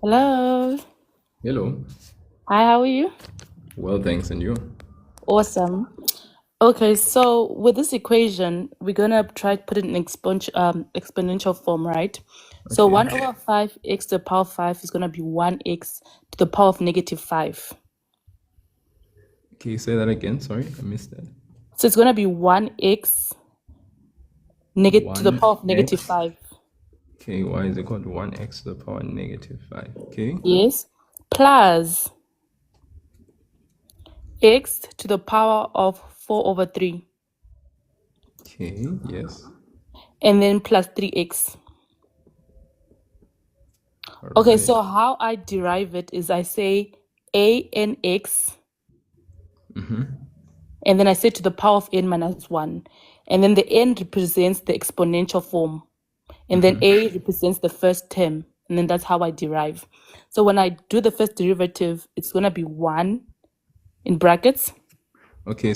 Speaker 2: Hello.
Speaker 1: Hello.
Speaker 2: Hi, how are you?
Speaker 1: Well, thanks, and you?
Speaker 2: Awesome. Okay, so with this equation, we're gonna try to put it in exponential form, right? So
Speaker 1: Okay.
Speaker 2: 1 over 5x to the power of 5 is gonna be 1x to the power of negative 5.
Speaker 1: Can you say that again? Sorry, I missed that.
Speaker 2: So it's gonna be 1x to the power of negative
Speaker 1: 1x.
Speaker 2: 5.
Speaker 1: Okay, y is equal to 1x to the power negative 5. Okay.
Speaker 2: Yes. Plus x to the power of 4 over 3.
Speaker 1: Okay, yes.
Speaker 2: And then plus 3x.
Speaker 1: All
Speaker 2: Okay,
Speaker 1: right.
Speaker 2: so how I derive it is I say a n x, and then I say to the power of n minus 1. And then the n represents the exponential form. And then a represents the first term. And then that's how I derive. So when I do the first derivative, it's going to be 1 in brackets.
Speaker 1: Okay,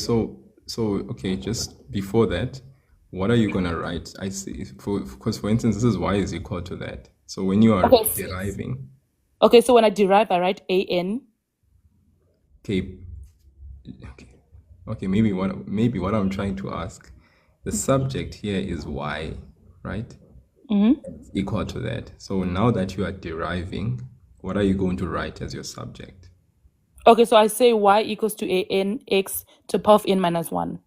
Speaker 1: okay, just before that, what are you gonna write? I see, because for instance, this is y is equal to that. So when you are
Speaker 2: Okay.
Speaker 1: deriving,
Speaker 2: Okay, so when I derive, I write an.
Speaker 1: okay, okay, maybe what I'm trying to ask, the subject here is y, right? It's equal to that. So now that you are deriving, what are you going to write as your subject?
Speaker 2: Okay, so I say y equals to an x to the power of n minus 1.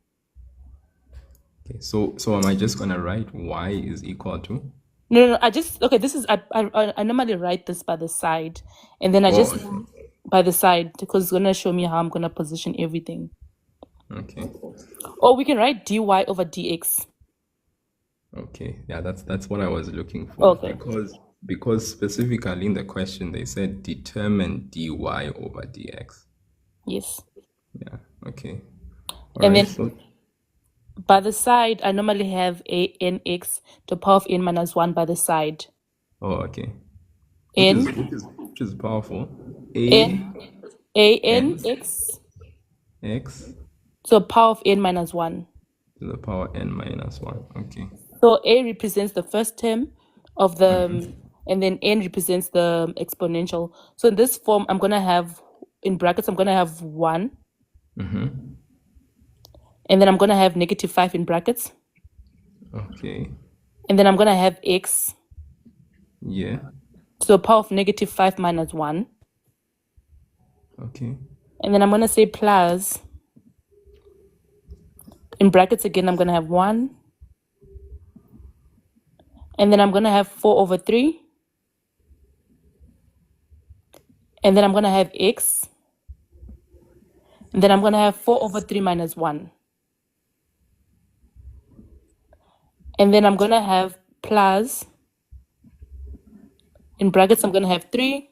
Speaker 1: Okay, so am I just gonna write y is equal to?
Speaker 2: No. Okay, this is, I normally write this by the side. And then I just,
Speaker 1: Okay.
Speaker 2: by the side, because it's going to show me how I'm going to position everything.
Speaker 1: Okay.
Speaker 2: Or we can write dy over dx.
Speaker 1: Okay. Yeah, that's what I was looking for.
Speaker 2: Okay.
Speaker 1: Because specifically in the question they said determine dy over dx.
Speaker 2: Yes.
Speaker 1: Yeah. Okay. All
Speaker 2: And
Speaker 1: right.
Speaker 2: then
Speaker 1: So
Speaker 2: by the side, I normally have a nx to the power of n minus 1 by the side.
Speaker 1: okay.
Speaker 2: N,
Speaker 1: Which is powerful.
Speaker 2: n,
Speaker 1: N
Speaker 2: x
Speaker 1: x
Speaker 2: to the power of n minus 1.
Speaker 1: to the power n minus 1. Okay.
Speaker 2: So a represents the first term of the, and then n represents the exponential. So in this form, I'm going to have, in brackets, I'm going to have 1. And then I'm going to have negative 5 in brackets.
Speaker 1: Okay.
Speaker 2: And then I'm going to have x
Speaker 1: Yeah.
Speaker 2: to the power of negative 5 minus 1.
Speaker 1: Okay.
Speaker 2: And then I'm going to say plus, in brackets again, I'm going to have 1. And then I'm going to have 4 over 3. And then I'm going to have x. And then I'm going to have 4 over 3 minus 1. And then I'm going to have plus, in brackets, I'm going to have 3.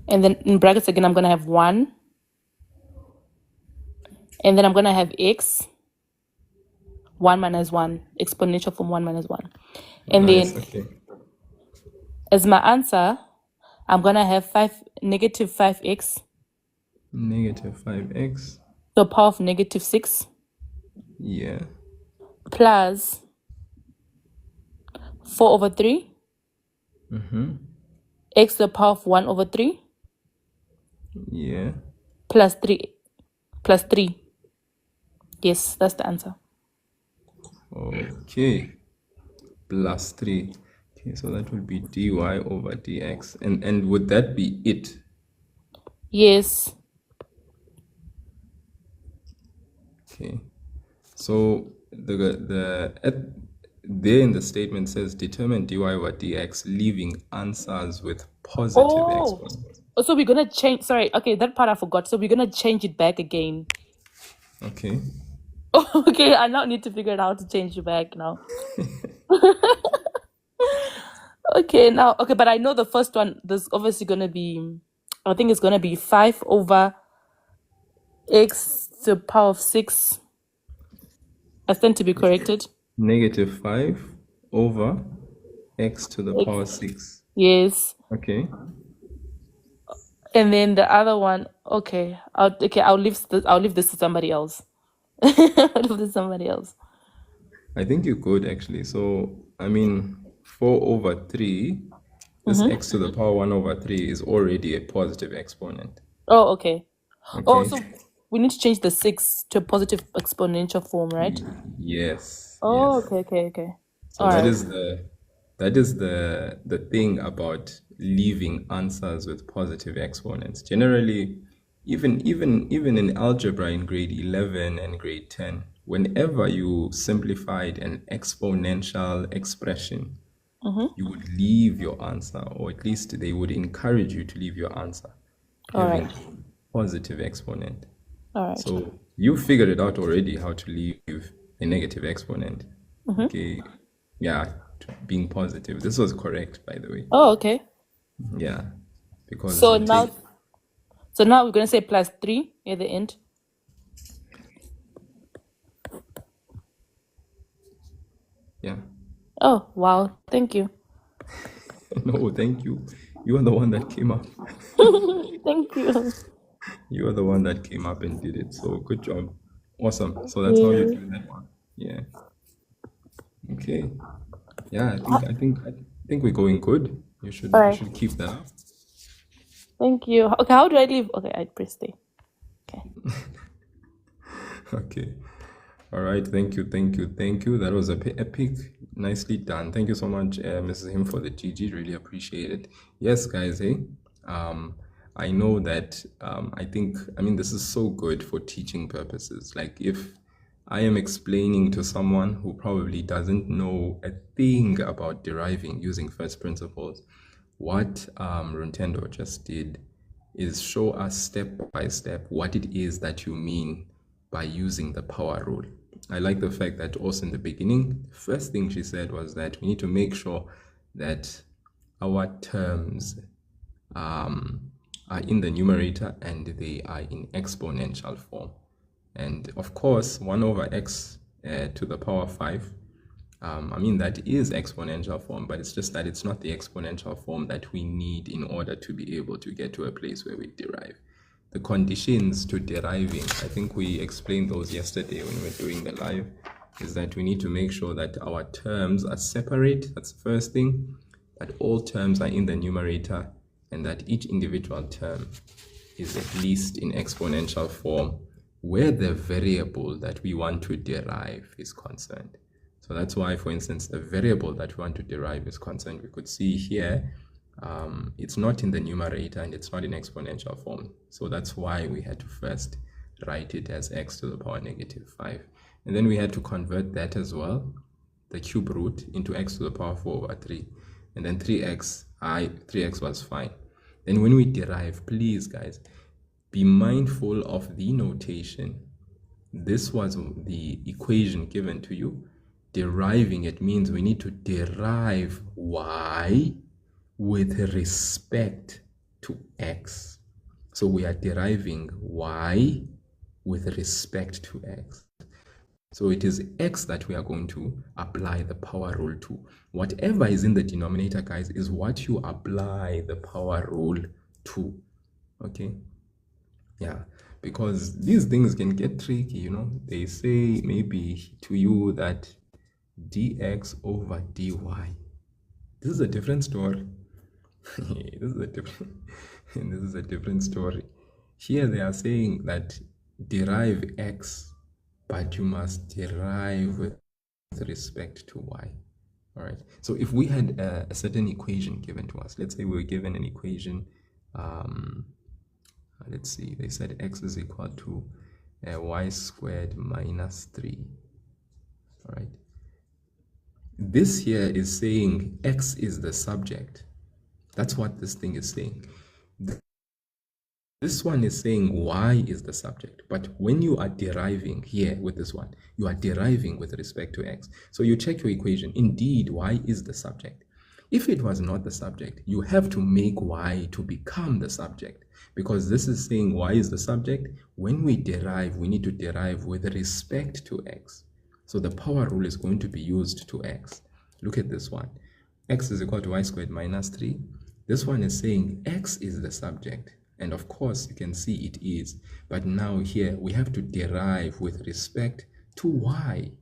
Speaker 2: And then in brackets again, I'm going to have 1. And then I'm going to have x, 1 minus 1, exponential from 1 minus 1. And
Speaker 1: Nice.
Speaker 2: then
Speaker 1: Okay.
Speaker 2: as my answer, I'm going to have negative 5x
Speaker 1: Negative 5x.
Speaker 2: to the power of negative 6
Speaker 1: Yeah.
Speaker 2: plus 4 over 3 x to the power of 1 over 3
Speaker 1: Yeah.
Speaker 2: plus 3. Yes, that's the answer.
Speaker 1: Okay, plus 3. Okay, so that will be dy over dx. And would that be it?
Speaker 2: Yes.
Speaker 1: Okay. So there in the statement says determine dy over dx, leaving answers with positive
Speaker 2: Oh,
Speaker 1: exponents.
Speaker 2: so we're gonna change. Sorry, okay, that part I forgot. So we're gonna change it back again.
Speaker 1: Okay.
Speaker 2: Okay, I now need to figure out how to change it back now. Okay, now, okay, but I know the first one, there's obviously gonna be, I think it's gonna be 5 over x to the power of 6. I stand to be corrected.
Speaker 1: Negative 5 over x to the
Speaker 2: X.
Speaker 1: power 6.
Speaker 2: Yes.
Speaker 1: Okay.
Speaker 2: And then the other one, okay, I'll leave this to somebody else. I'll leave this to somebody else.
Speaker 1: I think you could actually. So, I mean, 4 over 3, this x to the power 1 over 3 is already a positive exponent.
Speaker 2: Oh, okay. Oh,
Speaker 1: Okay.
Speaker 2: so we need to change the 6 to a positive exponential form, right?
Speaker 1: Yes.
Speaker 2: Oh,
Speaker 1: Yes.
Speaker 2: okay.
Speaker 1: So
Speaker 2: All
Speaker 1: that
Speaker 2: right.
Speaker 1: is the thing about leaving answers with positive exponents. Generally, even in algebra in grade 11 and grade 10, whenever you simplified an exponential expression, you would leave your answer, or at least they would encourage you to leave your answer
Speaker 2: All
Speaker 1: having
Speaker 2: right.
Speaker 1: positive exponent.
Speaker 2: All right.
Speaker 1: So you figured it out already how to leave a negative exponent. Okay. Yeah, being positive. This was correct, by the way.
Speaker 2: Oh, okay.
Speaker 1: Yeah. Because
Speaker 2: So
Speaker 1: you take,
Speaker 2: now we're gonna say plus 3 at the end.
Speaker 1: yeah.
Speaker 2: Oh, wow. Thank you.
Speaker 1: No, thank you. You are the one that came up.
Speaker 2: Thank you.
Speaker 1: You are the one that came up and did it. So good job. Awesome. So that's how you do that one. Yeah. Okay. Yeah, I think we're going good. You
Speaker 2: All right.
Speaker 1: should keep that up.
Speaker 2: Thank you. Okay, how do I leave? Okay, I press stay. Okay.
Speaker 1: Okay. All right. Thank you. That was epic. Nicely done. Thank you so much, Mrs. Him, for the GG. Really appreciate it. Yes, guys. Hey, I know that. I mean, this is so good for teaching purposes. Like, if I am explaining to someone who probably doesn't know a thing about deriving using first principles, what Runtendo just did is show us step by step what it is that you mean by using the power rule. I like the fact that also in the beginning, the first thing she said was that we need to make sure that our terms are in the numerator and they are in exponential form. And of course, 1 over x to the power 5, I mean, that is exponential form, but it's just that it's not the exponential form that we need in order to be able to get to a place where we derive. The conditions to deriving, I think we explained those yesterday when we were doing the live, is that we need to make sure that our terms are separate. That's the first thing, that all terms are in the numerator and that each individual term is at least in exponential form where the variable that we want to derive is concerned. So that's why, for instance, the variable that we want to derive is concerned. We could see here, it's not in the numerator and it's not in exponential form. So that's why we had to first write it as x to the power negative 5. And then we had to convert that as well, the cube root, into x to the power 4 over 3. And then 3x was fine. Then when we derive, please, guys, be mindful of the notation. This was the equation given to you. Deriving it means we need to derive y with respect to x. So we are deriving y with respect to x. So it is x that we are going to apply the power rule to. Whatever is in the denominator, guys, is what you apply the power rule to. Okay? Yeah, because these things can get tricky, you know. They say maybe to you that dx over dy. This is a different story. This is a different story. Here they are saying that derive x, but you must derive with with respect to y. All right. So if we had a certain equation given to us, let's say we were given an equation, let's see, they said x is equal to y squared minus 3. All right. This here is saying x is the subject. That's what this thing is saying. This one is saying y is the subject, but when you are deriving here with this one, you are deriving with respect to x. So you check your equation. Indeed, y is the subject. If it was not the subject, you have to make y to become the subject, because this is saying y is the subject. When we derive, we need to derive with respect to x. So the power rule is going to be used to x. Look at this one. X is equal to y squared minus 3. This one is saying x is the subject. And of course, you can see it is. But now here, we have to derive with respect to y.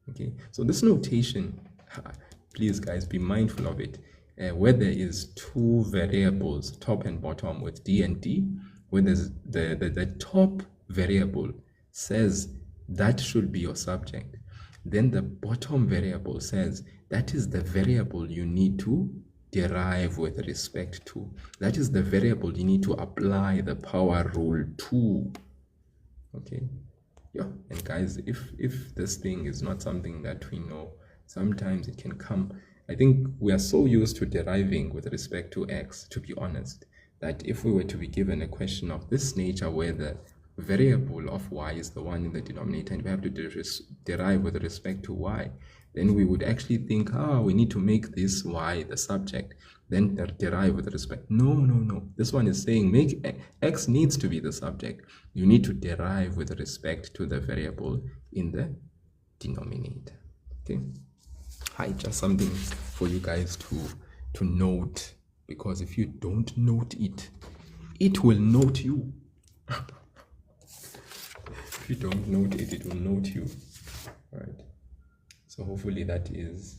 Speaker 1: Okay, so this notation, please guys, be mindful of it. Where there is two variables, top and bottom, with d and d, where there's the top variable says that should be your subject. Then the bottom variable says that is the variable you need to derive with respect to. That is the variable you need to apply the power rule to. Okay, yeah. And guys, if this thing is not something that we know, sometimes it can come. I think we are so used to deriving with respect to x, to be honest, that if we were to be given a question of this nature where the variable of y is the one in the denominator and we have to derive with respect to y, then we would actually think, we need to make this y the subject, then derive with respect. No. This one is saying make x needs to be the subject. You need to derive with respect to the variable in the denominator. Okay. Hi, just something for you guys to note, because if you don't note it, it will note you. If you don't note it, it will note you. All right. So hopefully that is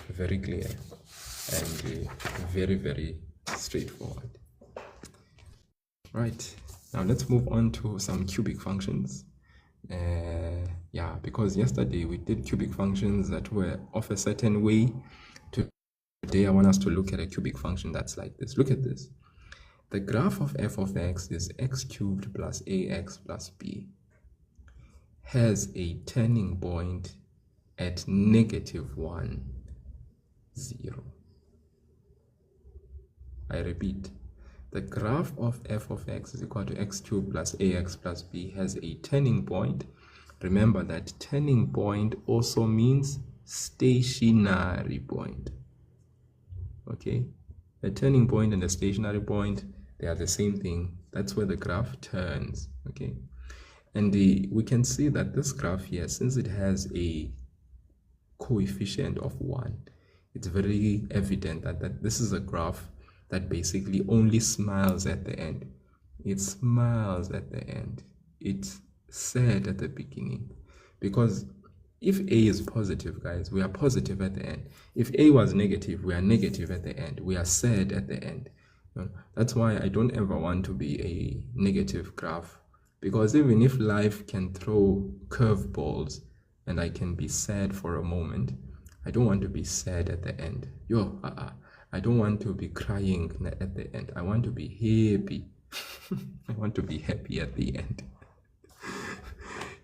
Speaker 1: very clear and very, very straightforward. Right, now let's move on to some cubic functions. Yeah, because yesterday we did cubic functions that were of a certain way. Today I want us to look at a cubic function that's like this. Look at this. The graph of f of x is x cubed plus ax plus b. Has a turning point at -1, 0. I repeat, the graph of f of x is equal to x cubed plus ax plus b has a turning point. Remember that turning point also means stationary point. Okay, a turning point and a stationary point, they are the same thing. That's where the graph turns. Okay, and we can see that this graph here, since it has a coefficient of 1, it's very evident that this is a graph that basically only smiles at the end. It smiles at the end. It's sad at the beginning, because if a is positive, guys, we are positive at the end. If a was negative, we are negative at the end. We are sad at the end. That's why I don't ever want to be a negative graph, because even if life can throw curveballs and I can be sad for a moment, I don't want to be sad at the end. I don't want to be crying at the end. I want to be happy. I want to be happy at the end.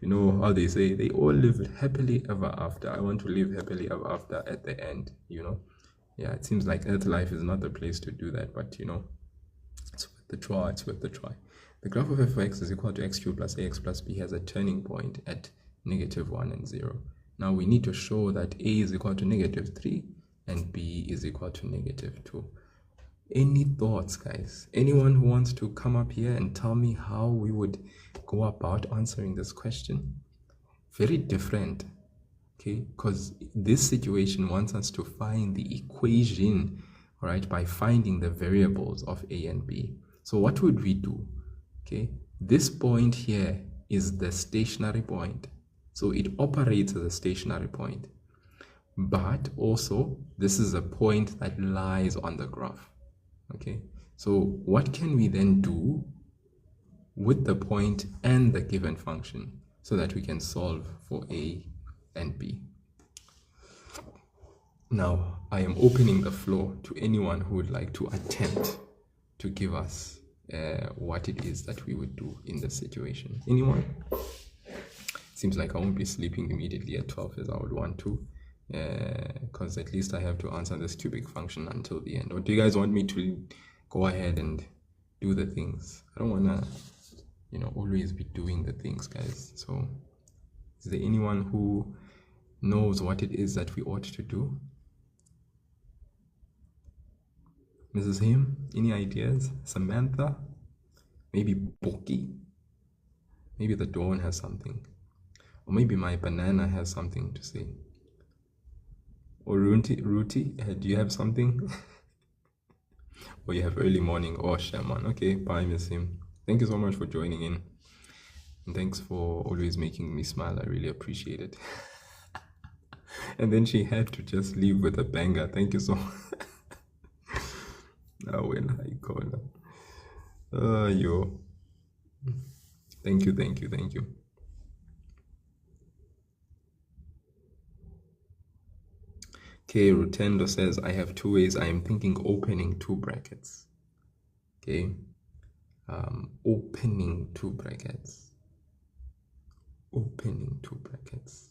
Speaker 1: You know how they say they all live happily ever after. I want to live happily ever after at the end, Yeah, it seems like Earth life is not the place to do that, but it's worth the try. It's worth the try. The graph of f of x is equal to x cubed plus ax plus b has a turning point at -1 and 0. Now we need to show that a is equal to -3 and b is equal to -2. Any thoughts, guys? Anyone who wants to come up here and tell me how we would go about answering this question? Very different, okay? Because this situation wants us to find the equation, all right, by finding the variables of a and b. So what would we do? Okay, this point here is the stationary point. So it operates as a stationary point. But also, this is a point that lies on the graph. Okay, so what can we then do with the point and the given function so that we can solve for a and b? Now, I am opening the floor to anyone who would like to attempt to give us what it is that we would do in this situation. Anyone? Seems like I won't be sleeping immediately at 12 as I would want to, because at least I have to answer this cubic function until the end. Or do you guys want me to go ahead and do the things? I don't want to, always be doing the things, guys. So is there anyone who knows what it is that we ought to do? Mrs. Him, any ideas? Samantha? Maybe Boki? Maybe the Dawn has something. Or maybe my banana has something to say. Or Ruti, do you have something? Or you have early morning? Oh, Shaman. Okay, bye, Miss Him. Thank you so much for joining in. And thanks for always making me smile. I really appreciate it. And then she had to just leave with a banger. Thank you so much. When I call her. Yo. Thank you. Okay, Rutendo says, I have two ways. I am thinking opening two brackets. Okay. Opening two brackets. Opening two brackets.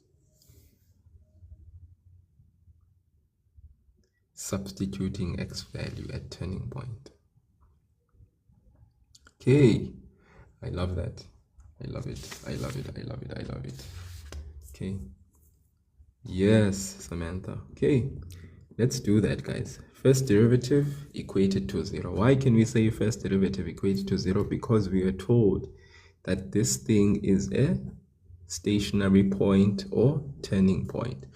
Speaker 1: Substituting x value at turning point. Okay. I love that. I love it. Okay. Yes, Samantha. Okay. Let's do that, guys. First derivative equated to 0. Why can we say first derivative equated to 0? Because we are told that this thing is a stationary point or turning point.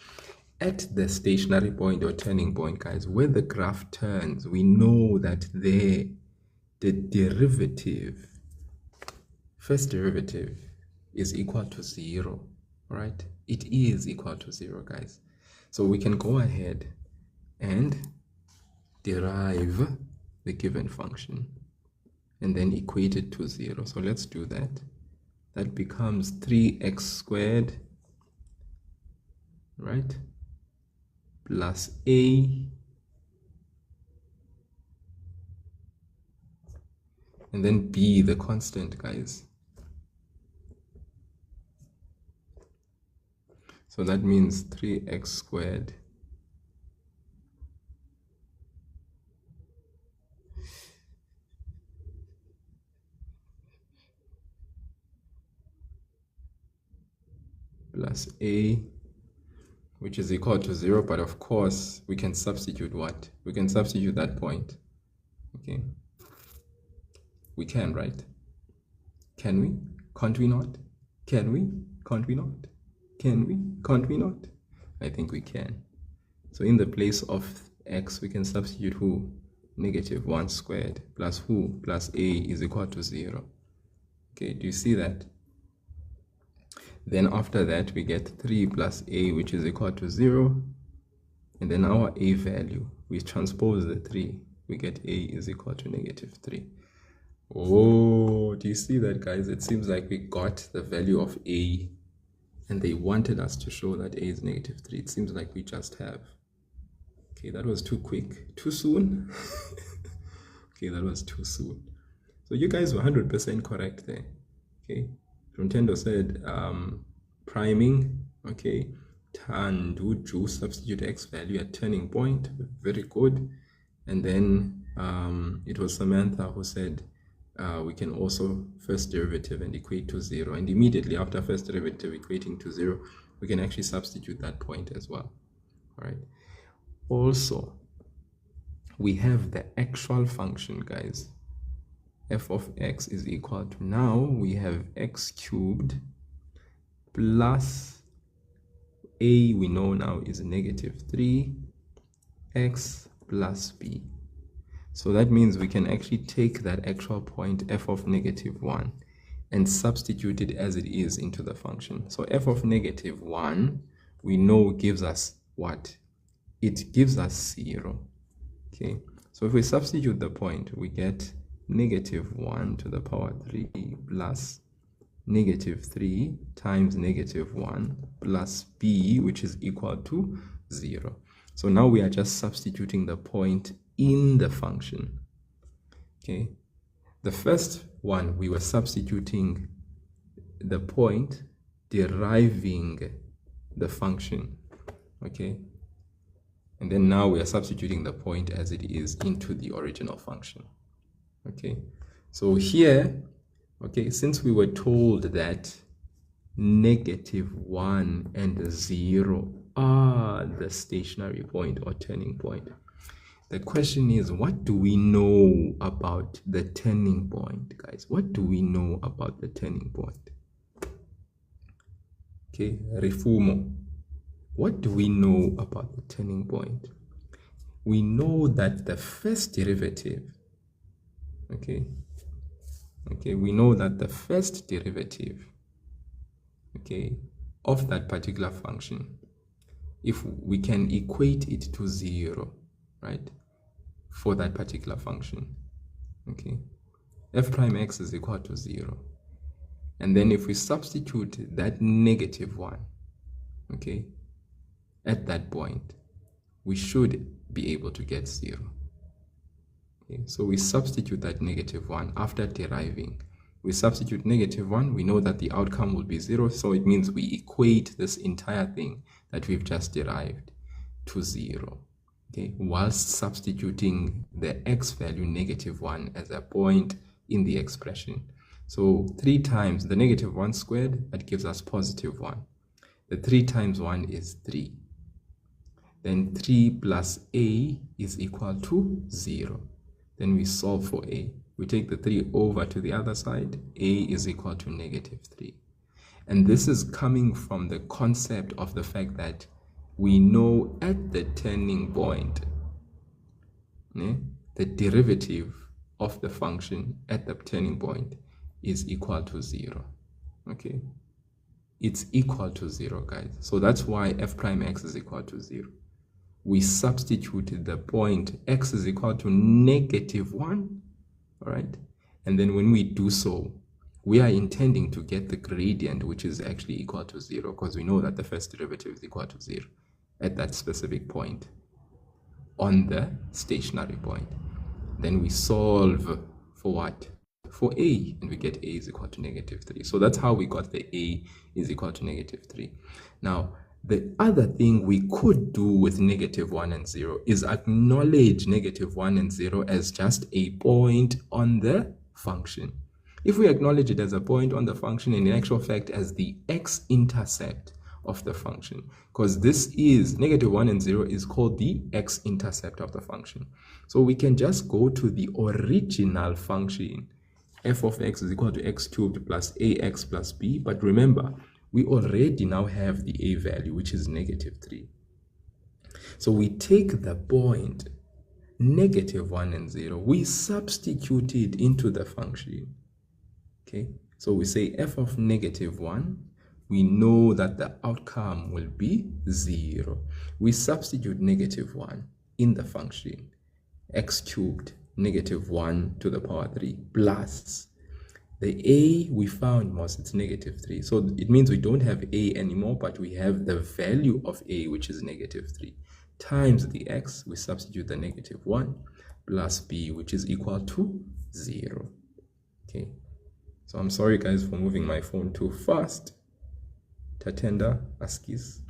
Speaker 1: At the stationary point or turning point, guys, where the graph turns, we know that the derivative, first derivative, is equal to 0, right? It is equal to 0, guys. So we can go ahead and derive the given function and then equate it to 0. So let's do that. That becomes 3x squared, right, plus a, and then b, the constant, guys. So that means 3x squared plus a, which is equal to 0, but of course we can substitute what? We can substitute that point. Okay. We can, right? Can we? Can't we not? Can we? Can't we not? Can we? Can't we not? I think we can. So in the place of x, we can substitute who? Negative 1 squared plus who? Plus a is equal to 0. Okay, do you see that? Then after that, we get 3 plus a, which is equal to 0. And then our a value, we transpose the 3. We get a is equal to negative 3. Oh, do you see that, guys? It seems like we got the value of a, and they wanted us to show that a is negative 3. It seems like we just have. Okay, that was too quick. Too soon? Okay, that was too soon. So you guys were 100% correct there. Okay. Nintendo said priming, okay, Tanduju, substitute x value at turning point, very good. And then it was Samantha who said we can also first derivative and equate to 0, and immediately after first derivative equating to 0, we can actually substitute that point as well. All right. Also, we have the actual function, guys. F of x is equal to, now we have x cubed plus a, we know now is negative 3x plus b. So that means we can actually take that actual point f of negative 1 and substitute it as it is into the function. So f of negative 1 we know gives us what? It gives us 0. Okay, so if we substitute the point, we get negative 1 to the power 3 plus negative 3 times negative 1 plus b, which is equal to 0. So now we are just substituting the point in the function. Okay. The first one, we were substituting the point deriving the function. Okay. And then now we are substituting the point as it is into the original function. Okay. So here, okay, since we were told that -1 and 0 are the stationary point or turning point, the question is, what do we know about the turning point, guys? What do we know about the turning point? Okay, Rifumo. What do we know about the turning point? We know that the first derivative, okay, we know that the first derivative, okay, of that particular function, if we can equate it to 0, right, for that particular function, okay, f prime x is equal to 0. And then if we substitute that -1, okay, at that point, we should be able to get 0. Okay, so we substitute that -1 after deriving. We substitute -1, we know that the outcome will be 0, so it means we equate this entire thing that we've just derived to 0. Okay, whilst substituting the x value -1 as a point in the expression. So 3 times the -1 squared, that gives us +1. The 3 times 1 is 3. Then 3 plus a is equal to 0. Then we solve for a. We take the 3 over to the other side. A is equal to -3. And this is coming from the concept of the fact that we know at the turning point, the derivative of the function at the turning point is equal to 0. Okay, it's equal to 0, guys. So that's why f prime x is equal to 0. We substituted the point x is equal to -1, all right? And then when we do so, we are intending to get the gradient, which is actually equal to 0, because we know that the first derivative is equal to 0 at that specific point on the stationary point. Then we solve for what? For a, and we get a is equal to -3. So that's how we got the a is equal to -3. Now, the other thing we could do with -1 and 0 is acknowledge -1 and 0 as just a point on the function. If we acknowledge it as a point on the function, in actual fact as the x-intercept of the function, because this is -1 and 0 is called the x-intercept of the function. So we can just go to the original function, f of x is equal to x cubed plus ax plus b, but remember, we already now have the a value, which is -3. So we take the point -1 and 0, we substitute it into the function. Okay, so we say f of -1, we know that the outcome will be 0. We substitute -1 in the function, x cubed -1 to the power 3 plus the a we found was it's -3. So it means we don't have a anymore, but we have the value of a, which is -3, times the x, we substitute the -1, plus b, which is equal to 0. Okay, so I'm sorry guys for moving my phone too fast. Tatenda askis.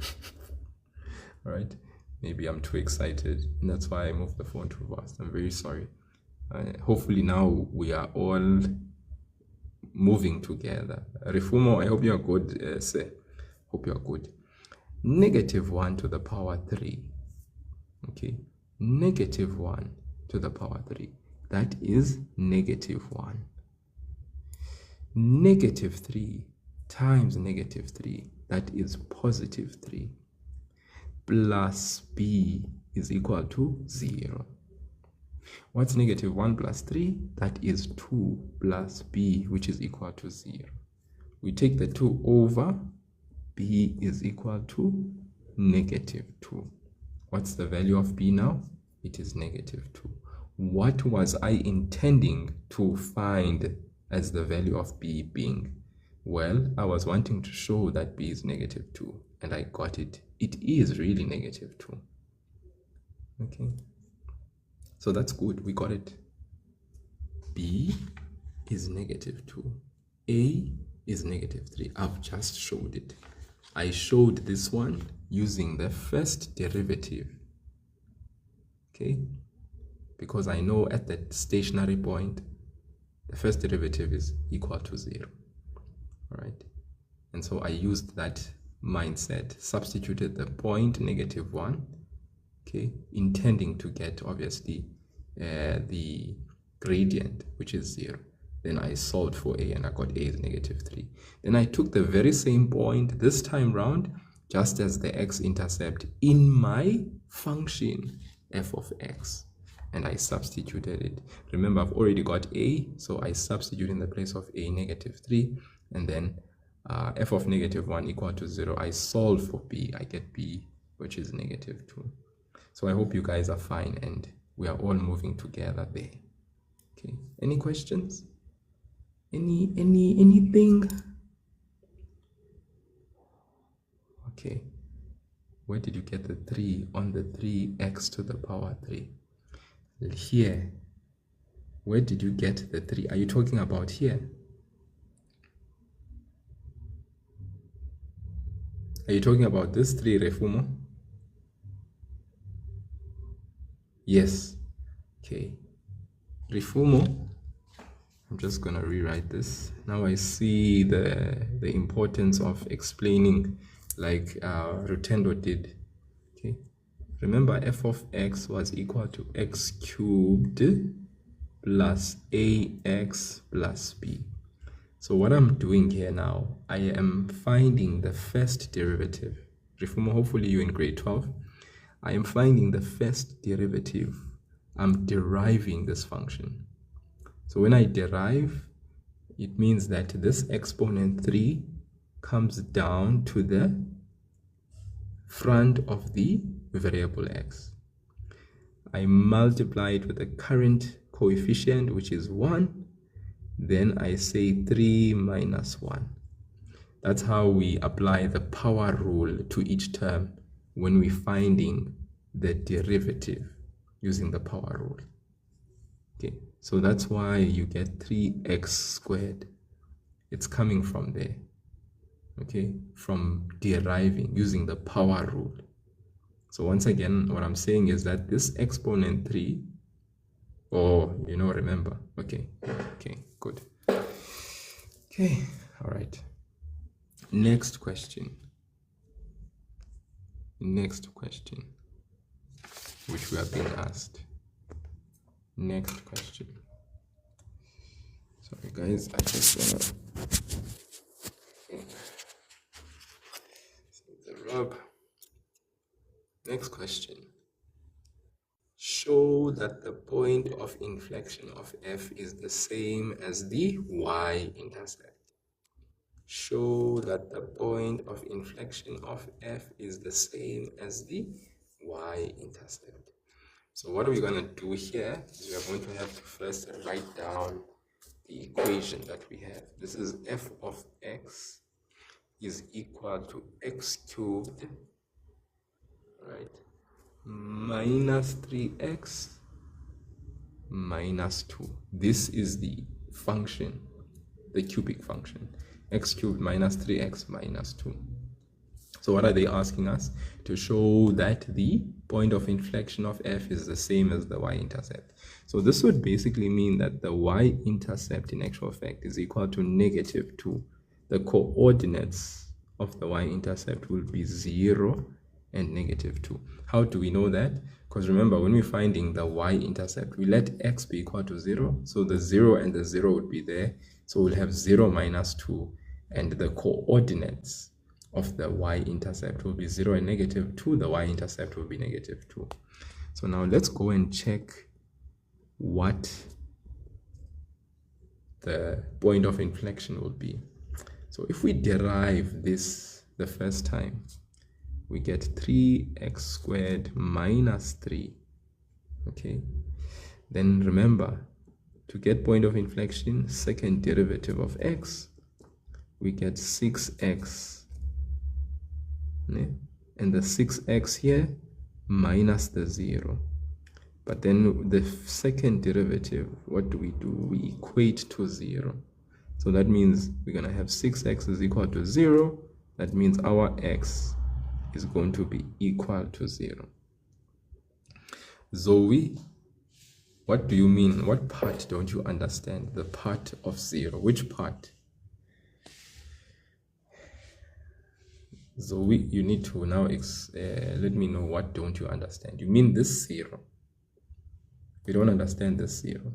Speaker 1: All right, maybe I'm too excited, and that's why I moved the phone too fast. I'm very sorry. Hopefully now we are all moving together. Rifumo, I hope you are good, sir. Hope you are good. -1 to the power 3. Okay, -1 to the power 3. That is -1. -3 times -3, that is +3. Plus b is equal to 0. What's -1 plus 3? That is 2 plus b, which is equal to 0. We take the 2 over, b is equal to -2. What's the value of b now? It is -2. What was I intending to find as the value of b being? Well, I was wanting to show that b is -2, and I got it. It is really -2. Okay, so that's good, we got it. B is -2, A is -3. I've just showed it. I showed this one using the first derivative, okay, because I know at the stationary point the first derivative is equal to 0. All right, and so I used that mindset, substituted the point -1, okay, intending to get obviously the gradient, which is 0. Then I solved for A and I got A is -3. Then I took the very same point this time round, just as the x-intercept in my function f of x, and I substituted it. Remember, I've already got A, so I substitute in the place of A -3, and then f of -1 equal to 0. I solve for B, I get B, which is -2. So I hope you guys are fine and we are all moving together there. Okay, any questions? Anything? Okay, where did you get the 3 on the 3x to the power 3? Here, where did you get the 3? Are you talking about here? Are you talking about this 3, Refumo? Yes. Okay. Refumo, I'm just gonna rewrite this. Now I see the importance of explaining like Rutendo did. Okay. Remember, f of x was equal to x cubed plus ax plus b. So what I'm doing here now, I am finding the first derivative. Refumo, hopefully you're in grade 12. I am finding the first derivative. I'm deriving this function. So when I derive, it means that this exponent 3 comes down to the front of the variable x. I multiply it with the current coefficient, which is 1. Then I say 3 minus 1. That's how we apply the power rule to each term when we're finding the derivative using the power rule. Okay, so that's why you get 3x squared. It's coming from there, okay, from deriving using the power rule. So once again, what I'm saying is that this exponent 3, remember, okay, good. Okay, all right. Next question, which we have been asked. Next question. Sorry guys, I just wanna the rub. Next question. Show that the point of inflection of f is the same as the y-intercept. Show that the point of inflection of f is the same as the y-intercept. So what are we going to do here is we are going to have to first write down the equation that we have. This is f of x is equal to x cubed, right, minus 3x minus 2. This is the function, the cubic function, x cubed minus 3x minus 2. So what are they asking us? To show that the point of inflection of f is the same as the y-intercept. So this would basically mean that the y-intercept in actual fact is equal to -2. The coordinates of the y-intercept will be 0 and -2. How do we know that? Because remember, when we're finding the y-intercept, we let x be equal to 0. So the 0 and the 0 would be there. So we'll have 0 minus 2, and the coordinates of the y-intercept will be 0 and -2. The y-intercept will be -2. So now let's go and check what the point of inflection will be. So if we derive this the first time, we get 3x squared minus 3. Okay, then remember, to get point of inflection, second derivative of x, we get 6x, and the 6x here minus the 0. But then the second derivative, what do? We equate to 0. So that means we're going to have 6x is equal to 0. That means our x is going to be equal to 0. Zoe, what do you mean? What part don't you understand? The part of 0. Which part? Zoe, you need to now let me know what don't you understand. You mean this 0? You don't understand this 0.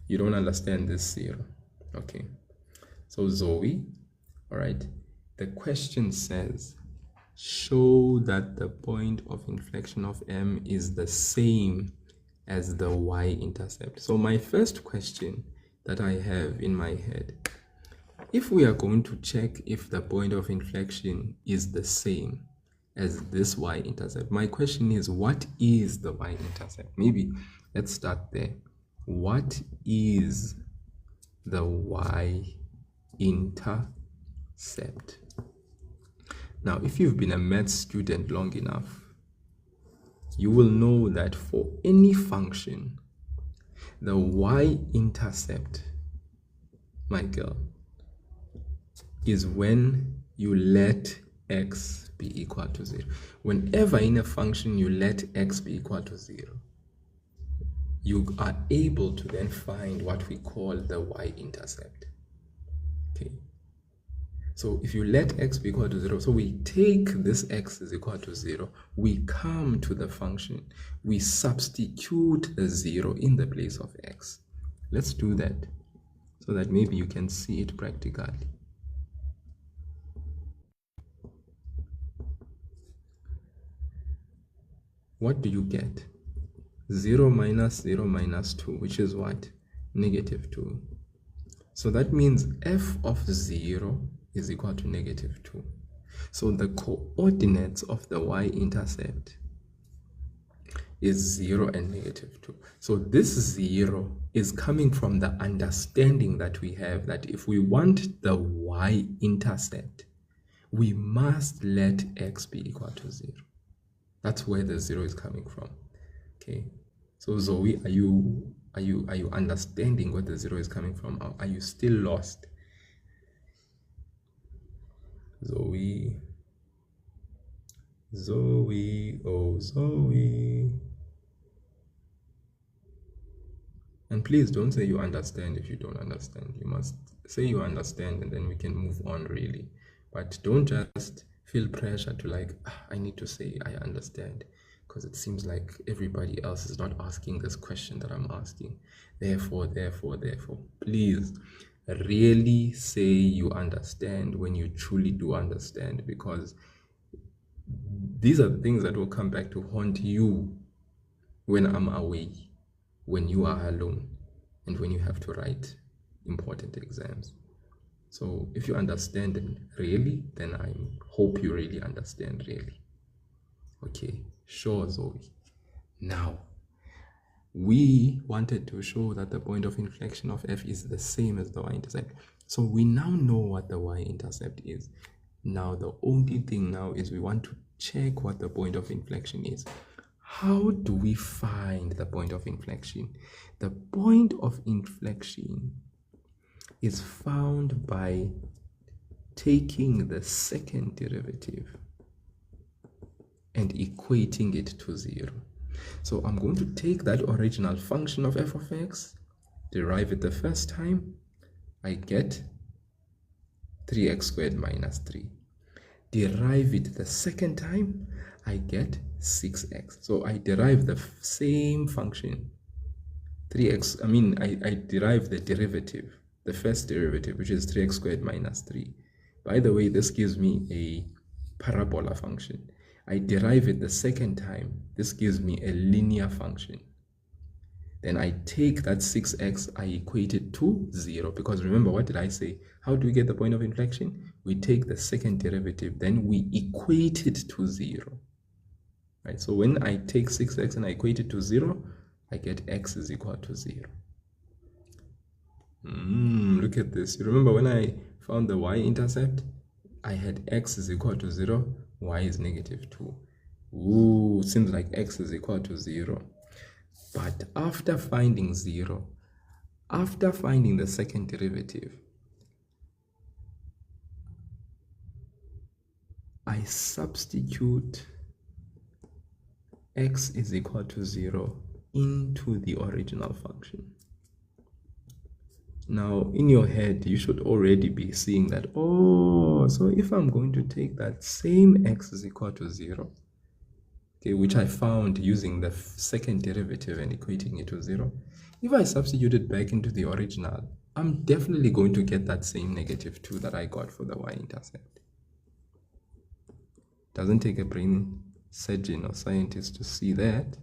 Speaker 1: You don't understand this 0. Okay. So Zoe, all right. The question says, show that the point of inflection of M is the same as the y-intercept. So my first question that I have in my head, if we are going to check if the point of inflection is the same as this y-intercept, my question is, what is the y-intercept? Maybe let's start there. What is the y-intercept? Now, if you've been a maths student long enough, you will know that for any function, the y-intercept, my girl, is when you let x be equal to 0. Whenever in a function you let x be equal to 0, you are able to then find what we call the y-intercept. Okay. So if you let x be equal to 0, so we take this x is equal to 0, we come to the function, we substitute the 0 in the place of x. Let's do that so that maybe you can see it practically. What do you get? 0 minus 0 minus 2, which is what? Negative 2. So that means f of 0 is equal to negative 2. So the coordinates of the y-intercept is 0 and negative 2. So this 0 is coming from the understanding that we have that if we want the y-intercept, we must let x be equal to 0. That's where the 0 is coming from. Okay. So Zoe, are you understanding where the 0 is coming from? Or are you still lost? Zoe, oh Zoe. And please don't say you understand if you don't understand. You must say you understand and then we can move on really. But don't just feel pressure to like, I need to say I understand, because it seems like everybody else is not asking this question that I'm asking. Therefore, please really say you understand when you truly do understand, because these are the things that will come back to haunt you when I'm away, when you are alone, and when you have to write important exams. So if you understand really, then I hope you really understand really. Okay, sure, Zoe. Now, we wanted to show that the point of inflection of f is the same as the y-intercept. So we now know what the y-intercept is. Now, the only thing now is we want to check what the point of inflection is. How do we find the point of inflection? The point of inflection is found by taking the second derivative and equating it to 0. So I'm going to take that original function of f of x, derive it the first time, I get 3x squared minus 3. Derive it the second time, I get 6x. So I derive the same function, 3x, I derive the derivative, the first derivative, which is 3x squared minus 3. By the way, this gives me a parabola function. I derive it the second time. This gives me a linear function. Then I take that 6x, I equate it to 0. Because remember, what did I say? How do we get the point of inflection? We take the second derivative, then we equate it to 0. Right? So when I take 6x and I equate it to 0, I get x is equal to 0. Look at this. You remember when I found the y-intercept. I had x is equal to 0, y is negative 2. Ooh, seems like x is equal to 0. But after finding 0, after finding the second derivative, I substitute x is equal to 0 into the original function. Now, in your head, you should already be seeing that, oh, so if I'm going to take that same x is equal to 0, okay, which I found using the second derivative and equating it to 0, if I substitute it back into the original, I'm definitely going to get that same negative 2 that I got for the y-intercept. Doesn't take a brain surgeon or scientist to see that.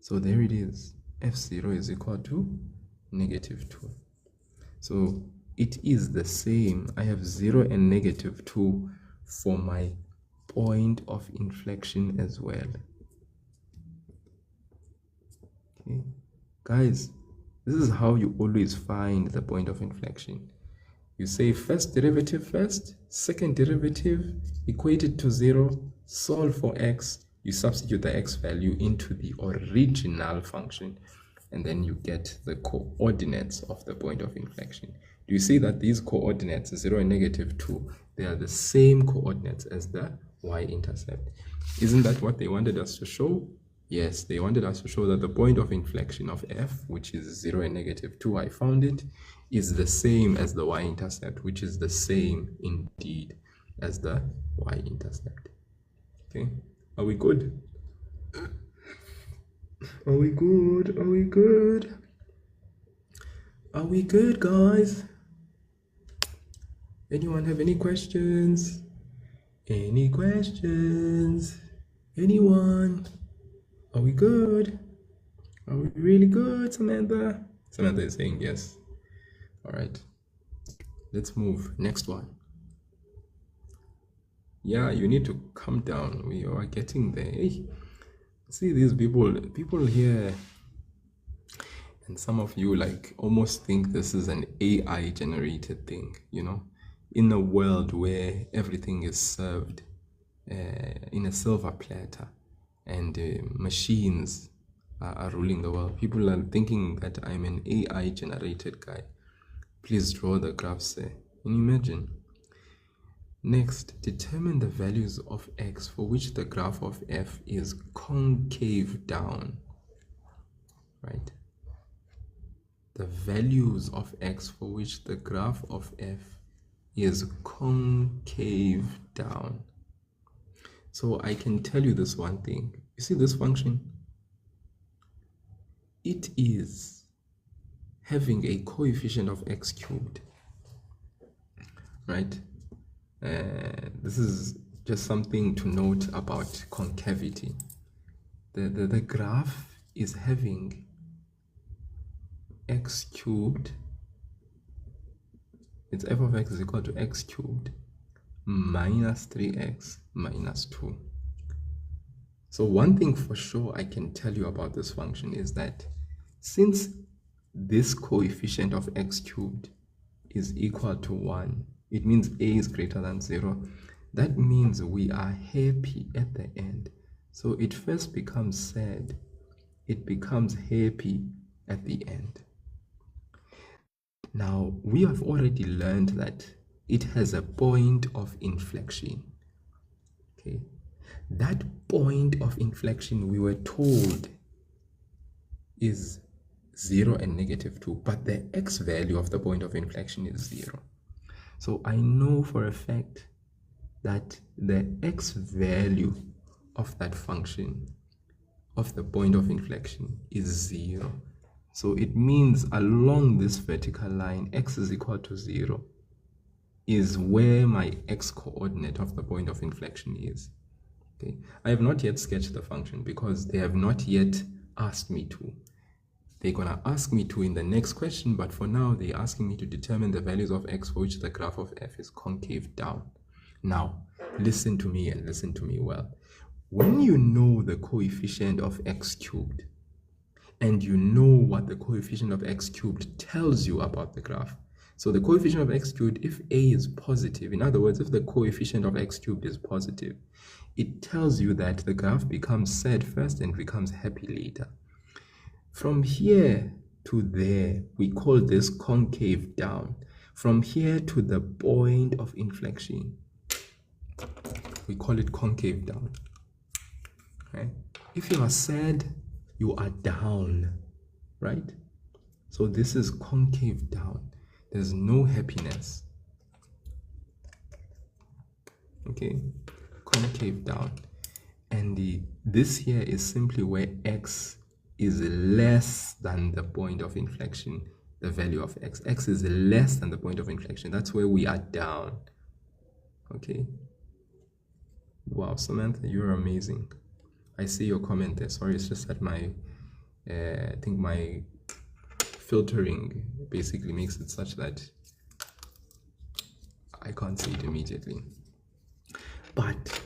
Speaker 1: So there it is, f0 is equal to negative 2. So it is the same. I have 0 and negative 2 for my point of inflection as well. Okay, guys, this is how you always find the point of inflection. You say first derivative first, second derivative, equate it to 0, solve for x, you substitute the x value into the original function, and then you get the coordinates of the point of inflection. Do you see that these coordinates, 0 and negative 2, they are the same coordinates as the y-intercept? Isn't that what they wanted us to show? Yes, they wanted us to show that the point of inflection of f, which is 0 and negative 2, I found it, is the same as the y-intercept, which is the same indeed as the y-intercept. Okay, are we good? Are we good? Are we good? Are we good, guys? Anyone have any questions? Any questions? Anyone? Are we good? Are we really good, Samantha? Samantha is saying yes. All right. Let's move. Next one. Yeah, you need to calm down. We are getting there. Hey, see these people here, and some of you like almost think this is an AI generated thing, you know, in a world where everything is served in a silver platter and machines are ruling the world. People are thinking that I'm an AI generated guy. Please draw the graphs there. Can you imagine? Next, determine the values of x for which the graph of f is concave down, right? The values of x for which the graph of f is concave down. So I can tell you this one thing. You see this function? It is having a coefficient of x cubed, right? This is just something to note about concavity. The graph is having x cubed, its f of x is equal to x cubed minus 3x minus 2. So one thing for sure I can tell you about this function is that since this coefficient of x cubed is equal to 1, it means a is greater than 0. That means we are happy at the end. So it first becomes sad, it becomes happy at the end. Now, we have already learned that it has a point of inflection. Okay, that point of inflection we were told is 0 and negative 2, but the x value of the point of inflection is 0. So I know for a fact that the x value of that function of the point of inflection is 0. So it means along this vertical line, x is equal to 0 is where my x coordinate of the point of inflection is. Okay, I have not yet sketched the function because they have not yet asked me to. They're going to ask me to in the next question, but for now, they're asking me to determine the values of x for which the graph of f is concave down. Now, listen to me and listen to me well. When you know the coefficient of x cubed, and you know what the coefficient of x cubed tells you about the graph. So the coefficient of x cubed, if a is positive, in other words, if the coefficient of x cubed is positive, it tells you that the graph becomes sad first and becomes happy later. From here to there, we call this concave down. From here to the point of inflection, we call it concave down. Okay? If you are sad, you are down, right? So this is concave down. There's no happiness. Okay, concave down. And this here is simply where x is less than the point of inflection, the value of x. X is less than the point of inflection. That's where we are down. Okay. Wow, Samantha, you're amazing. I see your comment there. Sorry, it's just that my I think my filtering basically makes it such that I can't see it immediately. But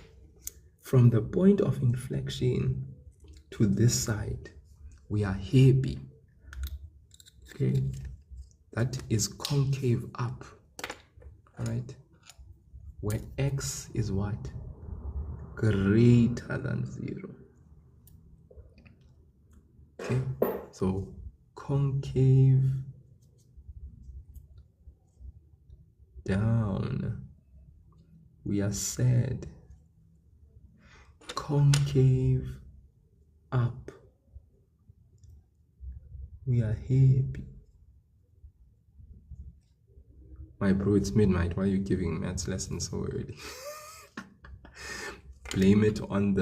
Speaker 1: from the point of inflection to this side, we are happy. Okay, that is concave up. All right, where x is what? Greater than 0. Okay, so concave down, we are sad. Concave up, we are happy. My bro, it's midnight. Why are you giving maths lessons so early? Blame it on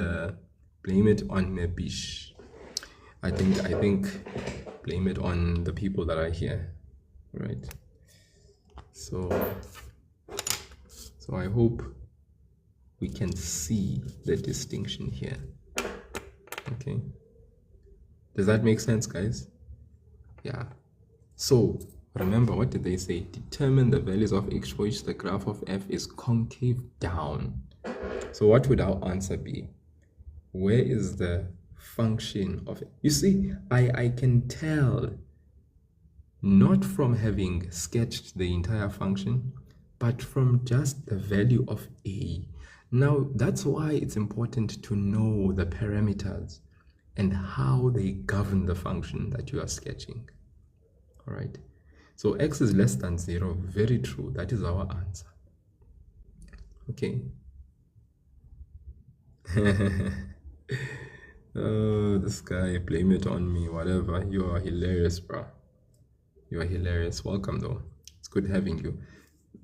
Speaker 1: Mebish. I think blame it on the people that are here, right? So I hope we can see the distinction here. Okay, does that make sense, guys? Yeah. So remember, what did they say? Determine the values of x for which the graph of f is concave down. So what would our answer be? Where is the function of it? You see, I can tell, not from having sketched the entire function, but from just the value of a. Now, that's why it's important to know the parameters and how they govern the function that you are sketching. All right. So x is less than 0. Very true. That is our answer. Okay. Oh, this guy, blame it on me, whatever. You are hilarious, bro. You are hilarious. Welcome, though. It's good having you.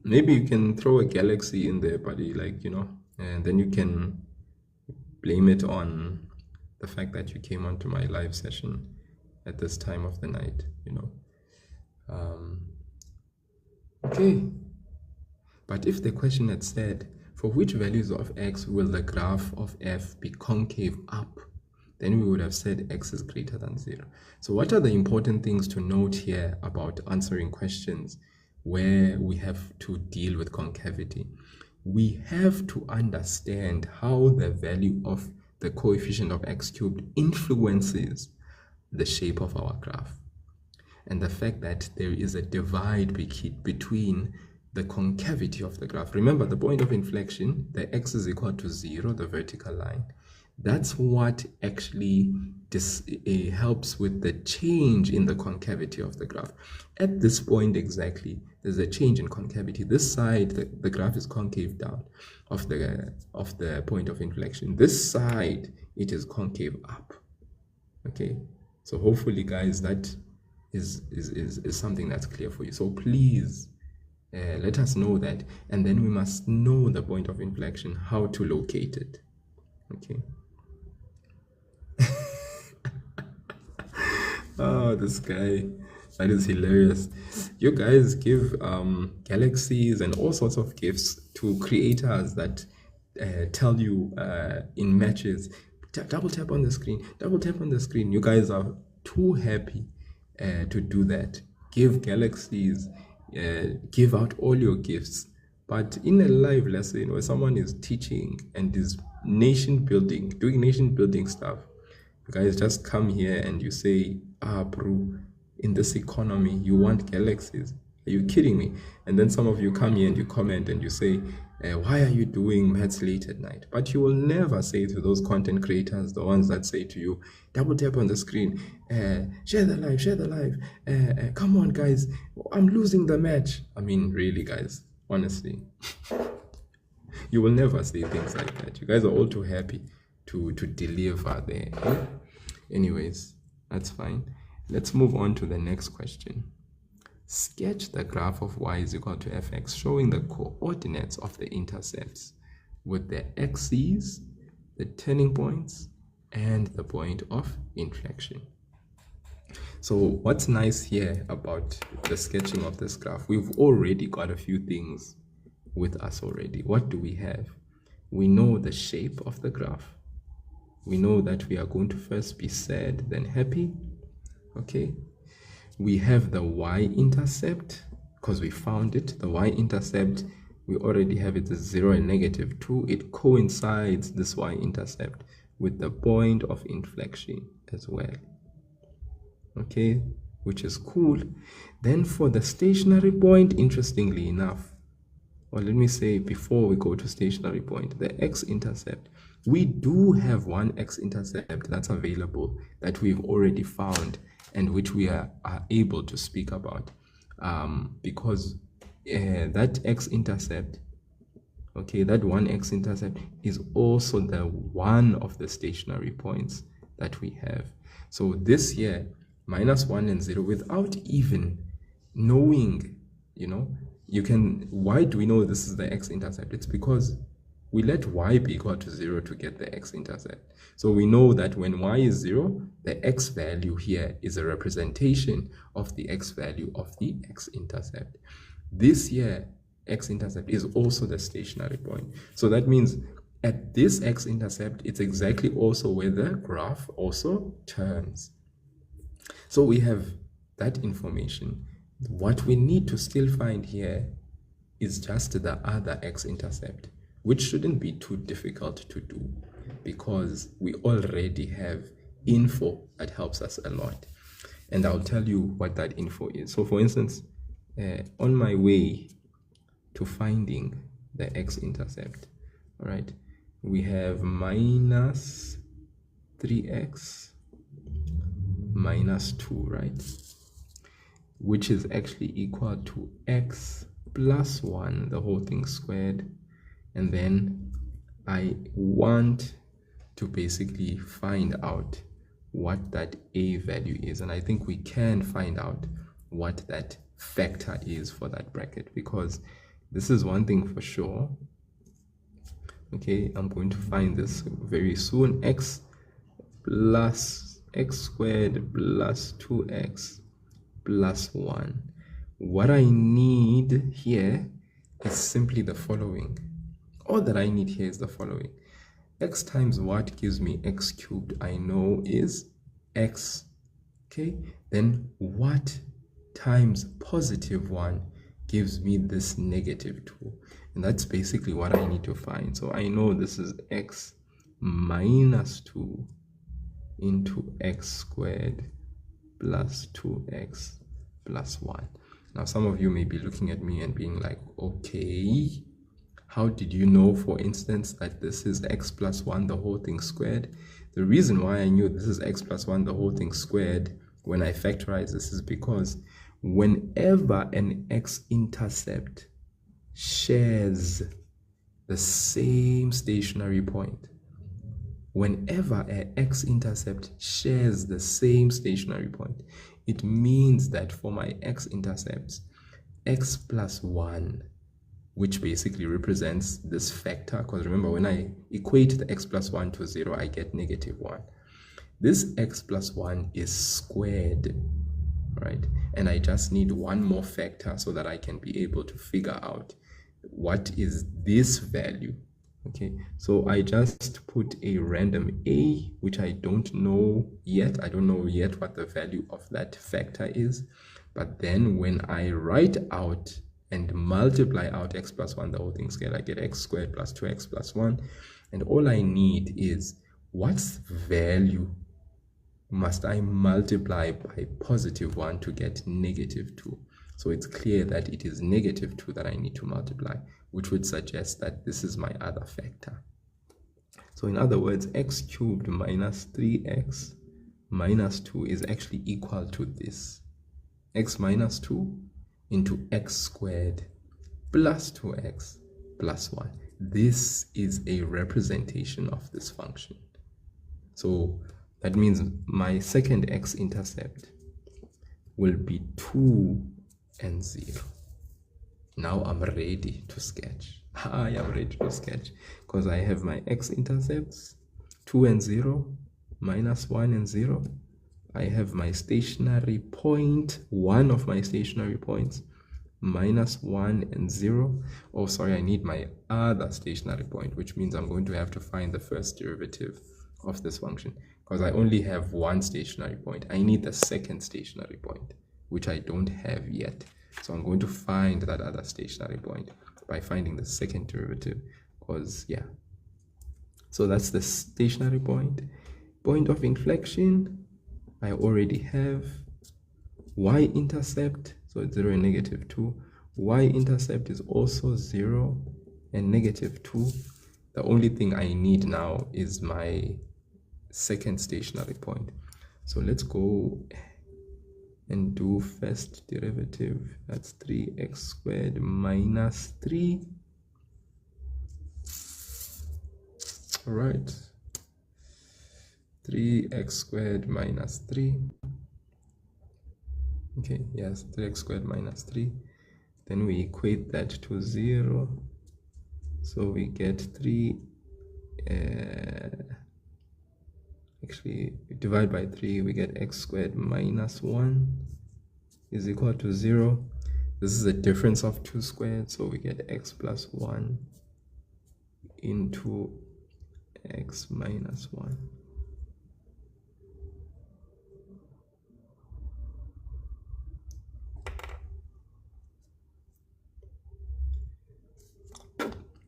Speaker 1: Maybe you can throw a galaxy in there, buddy, like, you know, and then you can blame it on the fact that you came onto my live session at this time of the night, you know. Okay. But if the question had said, for which values of x will the graph of f be concave up, then we would have said x is greater than 0. So what are the important things to note here about answering questions where we have to deal with concavity? We have to understand how the value of the coefficient of x cubed influences the shape of our graph, and the fact that there is a divide between the concavity of the graph. Remember, the point of inflection, the x is equal to 0, the vertical line. That's what actually helps with the change in the concavity of the graph. At this point exactly, there's a change in concavity. This side, the graph is concave down of the point of inflection. This side, it is concave up. Okay, so hopefully, guys, that is something that's clear for you. So please let us know that, and then we must know the point of inflection, how to locate it. Okay. Oh, this guy, that is hilarious. You guys give galaxies and all sorts of gifts to creators that tell you in matches, double tap on the screen, double tap on the screen. You guys are too happy to do that. Give galaxies, give out all your gifts, But in a live lesson where someone is teaching and is nation building, doing nation building stuff, you guys just come here and you say, bro, in this economy, you want galaxies. Are you kidding me? And then some of you come here and you comment and you say, why are you doing maths late at night? But you will never say to those content creators, the ones that say to you, double tap on the screen, share the live, come on guys, I'm losing the match. I mean, really guys, honestly, you will never say things like that. You guys are all too happy to deliver there. Anyways, that's fine. Let's move on to the next question. Sketch the graph of y is equal to fx, showing the coordinates of the intercepts with the axes, the turning points, and the point of inflection. So what's nice here about the sketching of this graph, we've already got a few things with us already. What do we have? We know the shape of the graph. We know that we are going to first be sad, then happy. Okay. We have the y-intercept because we found it. The y-intercept, we already have it as 0 and -2. It coincides, this y-intercept, with the point of inflection as well. Okay, which is cool. Then for the stationary point, interestingly enough, or let me say before we go to stationary point, the x-intercept, we do have one x-intercept that's available that we've already found and which we are able to speak about, because that x-intercept, okay, that one x-intercept is also the one of the stationary points that we have. So this here, -1 and 0, without even knowing, you can, why do we know this is the x-intercept? It's because we let y be equal to 0 to get the x-intercept. So we know that when y is 0, the x value here is a representation of the x value of the x-intercept. This here, x-intercept, is also the stationary point. So that means at this x-intercept, it's exactly also where the graph also turns. So we have that information. What we need to still find here is just the other x-intercept, which shouldn't be too difficult to do because we already have info that helps us a lot. And I'll tell you what that info is. So for instance, on my way to finding the x-intercept, all right, we have -3x -2, right? Which is actually equal to x plus 1, the whole thing squared. And then I want to basically find out what that a value is. And I think we can find out what that factor is for that bracket, because this is one thing for sure. Okay, I'm going to find this very soon. X plus x squared plus 2x plus 1. What I need here is simply the following. All that I need here is the following. X times what gives me x cubed, I know is x. Okay, then what times +1 gives me this -2. And that's basically what I need to find. So I know this is x -2 into x squared plus 2x plus 1. Now some of you may be looking at me and being like, okay, how did you know, for instance, that this is x plus 1 the whole thing squared? The reason why I knew this is x plus 1 the whole thing squared when I factorize this is because whenever an x-intercept shares the same stationary point, whenever an x-intercept shares the same stationary point, it means that for my x-intercepts, x plus 1, which basically represents this factor, because remember, when I equate the x plus 1 to 0, I get -1. This x plus 1 is squared, right? And I just need one more factor so that I can be able to figure out what is this value. Okay, so I just put a random a, which I don't know yet. I don't know yet what the value of that factor is. But then when I write out and multiply out x plus 1, the whole thing squared. I get x squared plus 2x plus 1. And all I need is, what's value must I multiply by positive 1 to get negative 2? So it's clear that it is negative 2 that I need to multiply, which would suggest that this is my other factor. So in other words, x cubed minus 3x minus 2 is actually equal to this. X minus 2 into x squared plus 2x plus 1. This is a representation of this function. So that means my second x-intercept will be 2 and 0. Now I'm ready to sketch. I am ready to sketch because I have my x-intercepts, 2 and 0, minus 1 and 0. I have my stationary point, one of my stationary points, minus 1 and 0. Oh, sorry, I need my other stationary point, which means I'm going to have to find the first derivative of this function because I only have one stationary point. I need the second stationary point, which I don't have yet. So I'm going to find that other stationary point by finding the second derivative, because yeah. So that's the stationary point. Point of inflection, I already have. Y-intercept, so it's 0 and negative 2. Y-intercept is also 0 and negative 2. The only thing I need now is my second stationary point. So let's go and do first derivative. That's 3x squared minus 3. All right. 3x squared minus 3. Okay, yes, 3x squared minus 3. Then we equate that to 0. So we get 3. Actually, divide by 3, we get x squared minus 1 is equal to 0. This is a difference of 2 squared, so we get x plus 1 into x minus 1.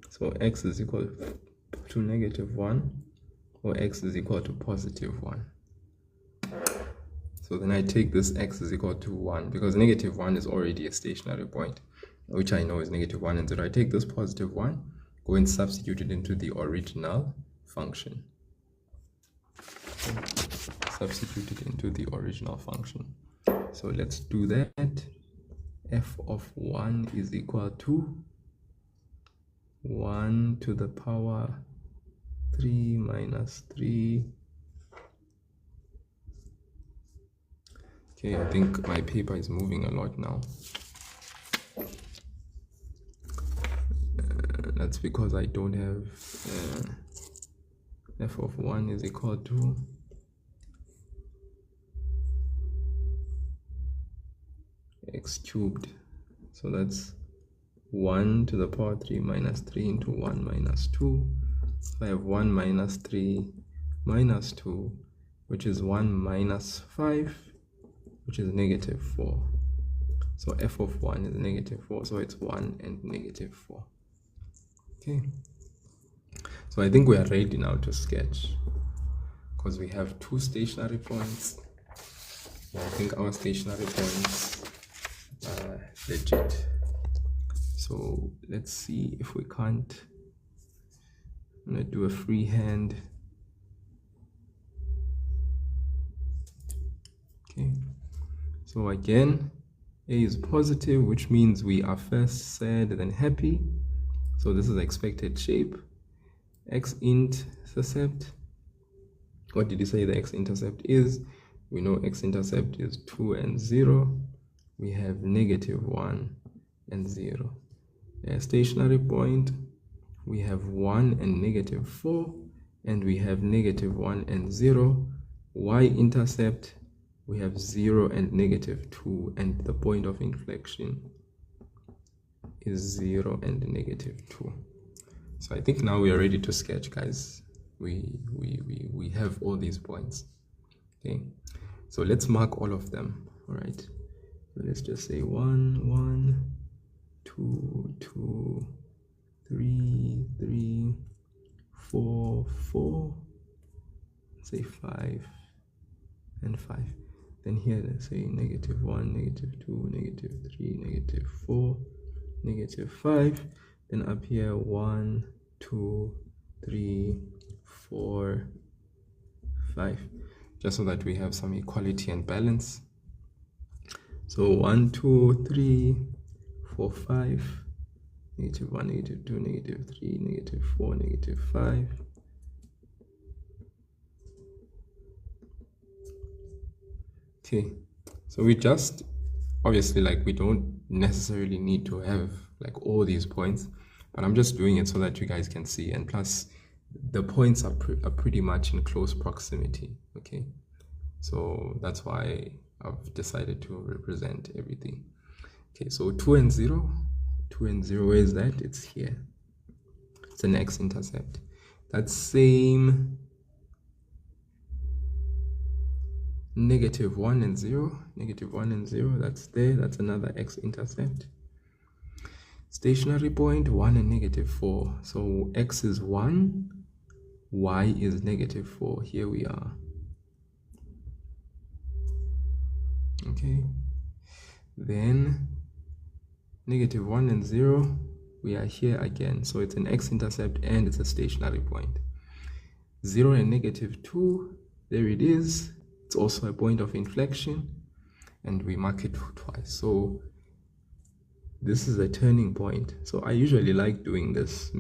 Speaker 1: So x is equal to negative 1, or x is equal to positive 1. So then I take this x is equal to 1, because negative 1 is already a stationary point, which I know is negative 1 and 0. I take this positive 1, go and substitute it into the original function. Substitute it into the original function. So let's do that. F of 1 is equal to 1 to the power 3 minus 3. Okay, I think my paper is moving a lot now. That's because I don't have f of 1 is equal to x cubed. So that's 1 to the power 3 minus 3 into 1 minus 2. So I have 1 minus 3 minus 2, which is 1 minus 5, which is negative 4. So f of 1 is negative 4, so it's 1 and negative 4. Okay. So I think we are ready now to sketch, because we have two stationary points. I think our stationary points are legit. So let's see if we can't. I'm gonna do a freehand. Okay. So again, A is positive, which means we are first sad then happy. So this is expected shape. X-intercept. What did you say the x-intercept is? We know x-intercept is 2 and 0. We have negative 1 and 0. A stationary point, we have 1 and negative 4, and we have negative 1 and 0. Y-intercept, we have 0 and negative 2, and the point of inflection is 0 and negative 2. So I think now we are ready to sketch, guys. We have all these points. Okay, so let's mark all of them. All right, so let's just say 1, 1, 2, 2, 3, 3, 4, 4, say 5, and 5. Then here, let's say -1, -2, -3, -4, -5. Then up here, 1, 2, 3, 4, 5. Just so that we have some equality and balance. So 1, 2, 3, 4, 5, -1, -2, -3, -4, -5. Okay, so we just, obviously, like, we don't necessarily need to have like all these points, but I'm just doing it so that you guys can see, and plus the points are pretty much in close proximity. Okay, so that's why I've decided to represent everything. Okay, so 2 and 0, where is that? It's here. It's an x-intercept. That same -1 and 0, that's there. That's another x-intercept. Stationary point, 1 and -4. So x is 1, y is -4. Here we are. Okay, then -1 and 0, we are here again. So it's an x-intercept and it's a stationary point. 0 and -2, there it is. It's also a point of inflection, and we mark it twice. So this is a turning point. So I usually like doing this,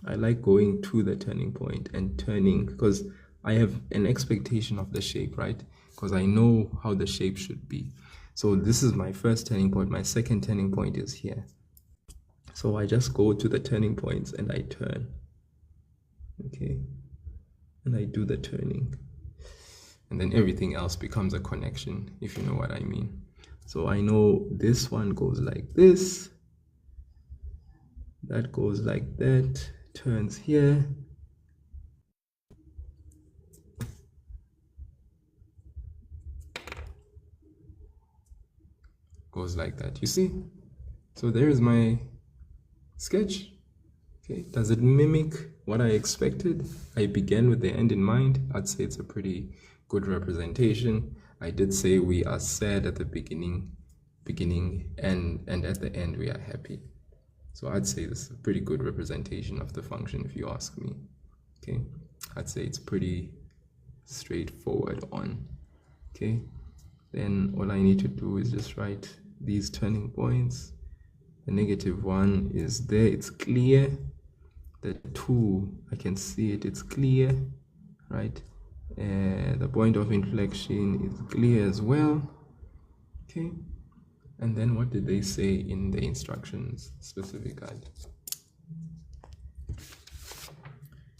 Speaker 1: I like going to the turning point and turning, because I have an expectation of the shape, right? Because I know how the shape should be. So this is my first turning point. My second turning point is here. So I just go to the turning points and I turn. Okay, and I do the turning. And then everything else becomes a connection, if you know what I mean. So I know this one goes like this, that goes like that, turns here, goes like that. You see? So there is my sketch. Okay, does it mimic what I expected? I began with the end in mind. I'd say it's a pretty good representation. I did say we are sad at the beginning, and at the end we are happy. So I'd say this is a pretty good representation of the function, if you ask me. Okay, I'd say it's pretty straightforward on. Okay, then all I need to do is just write these turning points. The -1 is there, it's clear. The 2, I can see it, it's clear, right? The point of inflection is clear as well. Okay, and then what did they say in the instructions specific guide?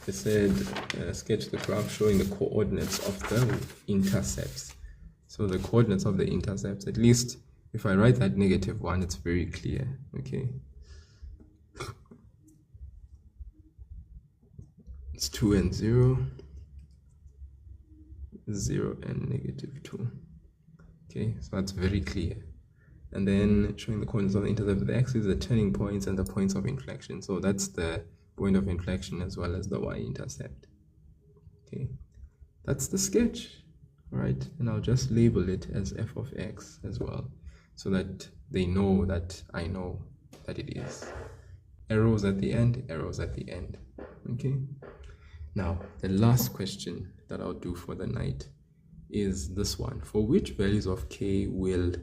Speaker 1: They said sketch the graph showing the coordinates of the intercepts. So the coordinates of the intercepts, at least if I write that -1, it's very clear. Okay, it's 2 and 0, 0 and -2. Okay, so that's very clear. And then showing the coordinates of the intercept of the x-axis, the turning points and the points of inflection. So that's the point of inflection as well as the y-intercept. Okay, that's the sketch. All right, and I'll just label it as f of x as well, so that they know that I know that it is. Arrows at the end, arrows at the end. Okay, now the last question that I'll do for the night is this one. For which values of k will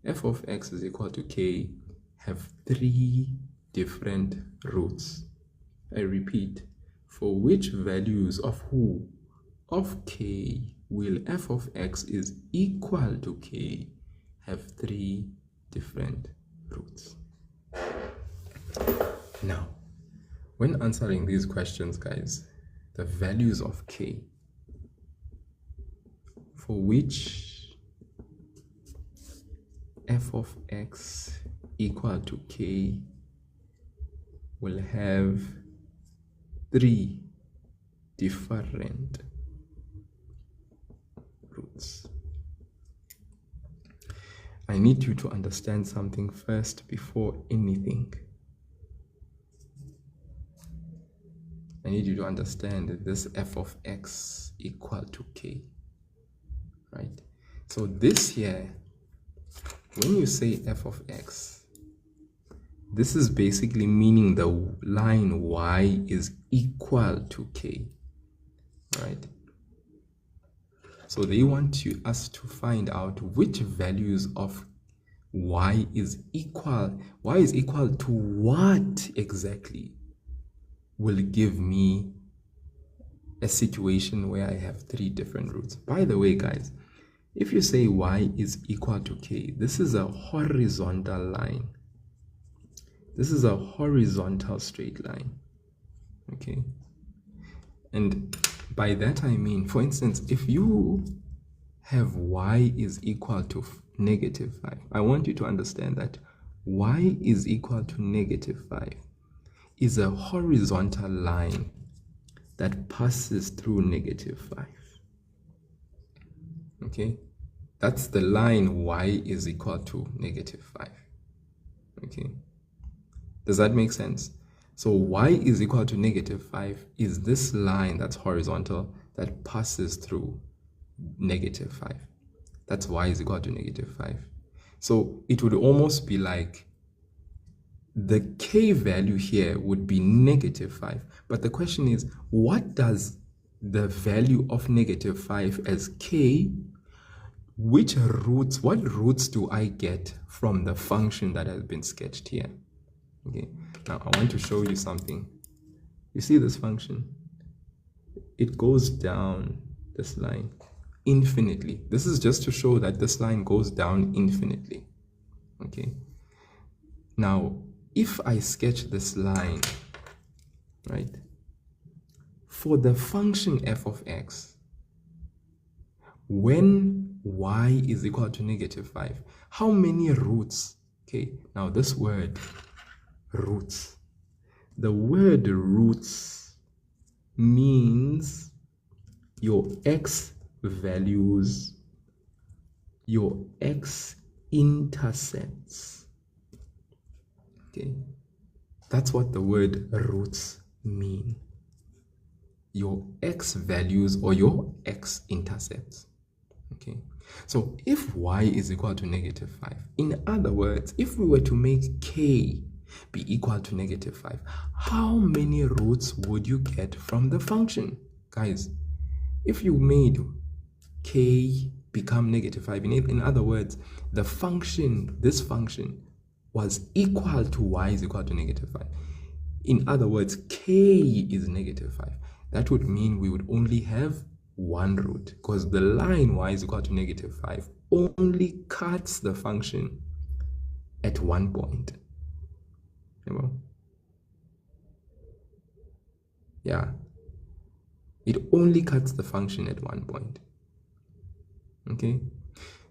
Speaker 1: f of x is equal to k have 3 different roots? I repeat, for which values of who? Of k will f of x is equal to k have 3 different roots? Now, when answering these questions, guys, the values of k, for which f of x equal to k will have 3 different roots. I need you to understand something first before anything. I need you to understand that this f of x equal to k, right? So this here, when you say f of x, this is basically meaning the line y is equal to k, right? So they want us to find out which values of y is equal to what exactly will give me a situation where I have 3 different roots. By the way, guys, if you say y is equal to k, this is a horizontal line. This is a horizontal straight line, okay? And by that I mean, for instance, if you have y is equal to -5, I want you to understand that y is equal to -5 is a horizontal line that passes through -5. Okay? That's the line y is equal to -5. Okay? Does that make sense? So y is equal to -5 is this line that's horizontal that passes through -5. That's y is equal to -5. So it would almost be like the k value here would be -5. But the question is, what does the value of -5 as k, what roots do I get from the function that has been sketched here? Okay, now I want to show you something. You see this function? It goes down this line infinitely. This is just to show that this line goes down infinitely. Okay, now if I sketch this line, right, for the function f of x, when y is equal to -5, how many roots? Okay, now this word roots, the word roots means your x values, your x intercepts. Okay, that's what the word roots mean. Your x values or your x intercepts. Okay, so if y is equal to -5, in other words, if we were to make k be equal to -5, how many roots would you get from the function? Guys, if you made k become -5, in other words, the function, this function was equal to y is equal to -5. In other words, k is -5. That would mean we would only have 1 root, because the line y is equal to -5 only cuts the function at 1 point. Yeah, it only cuts the function at 1 point. Okay,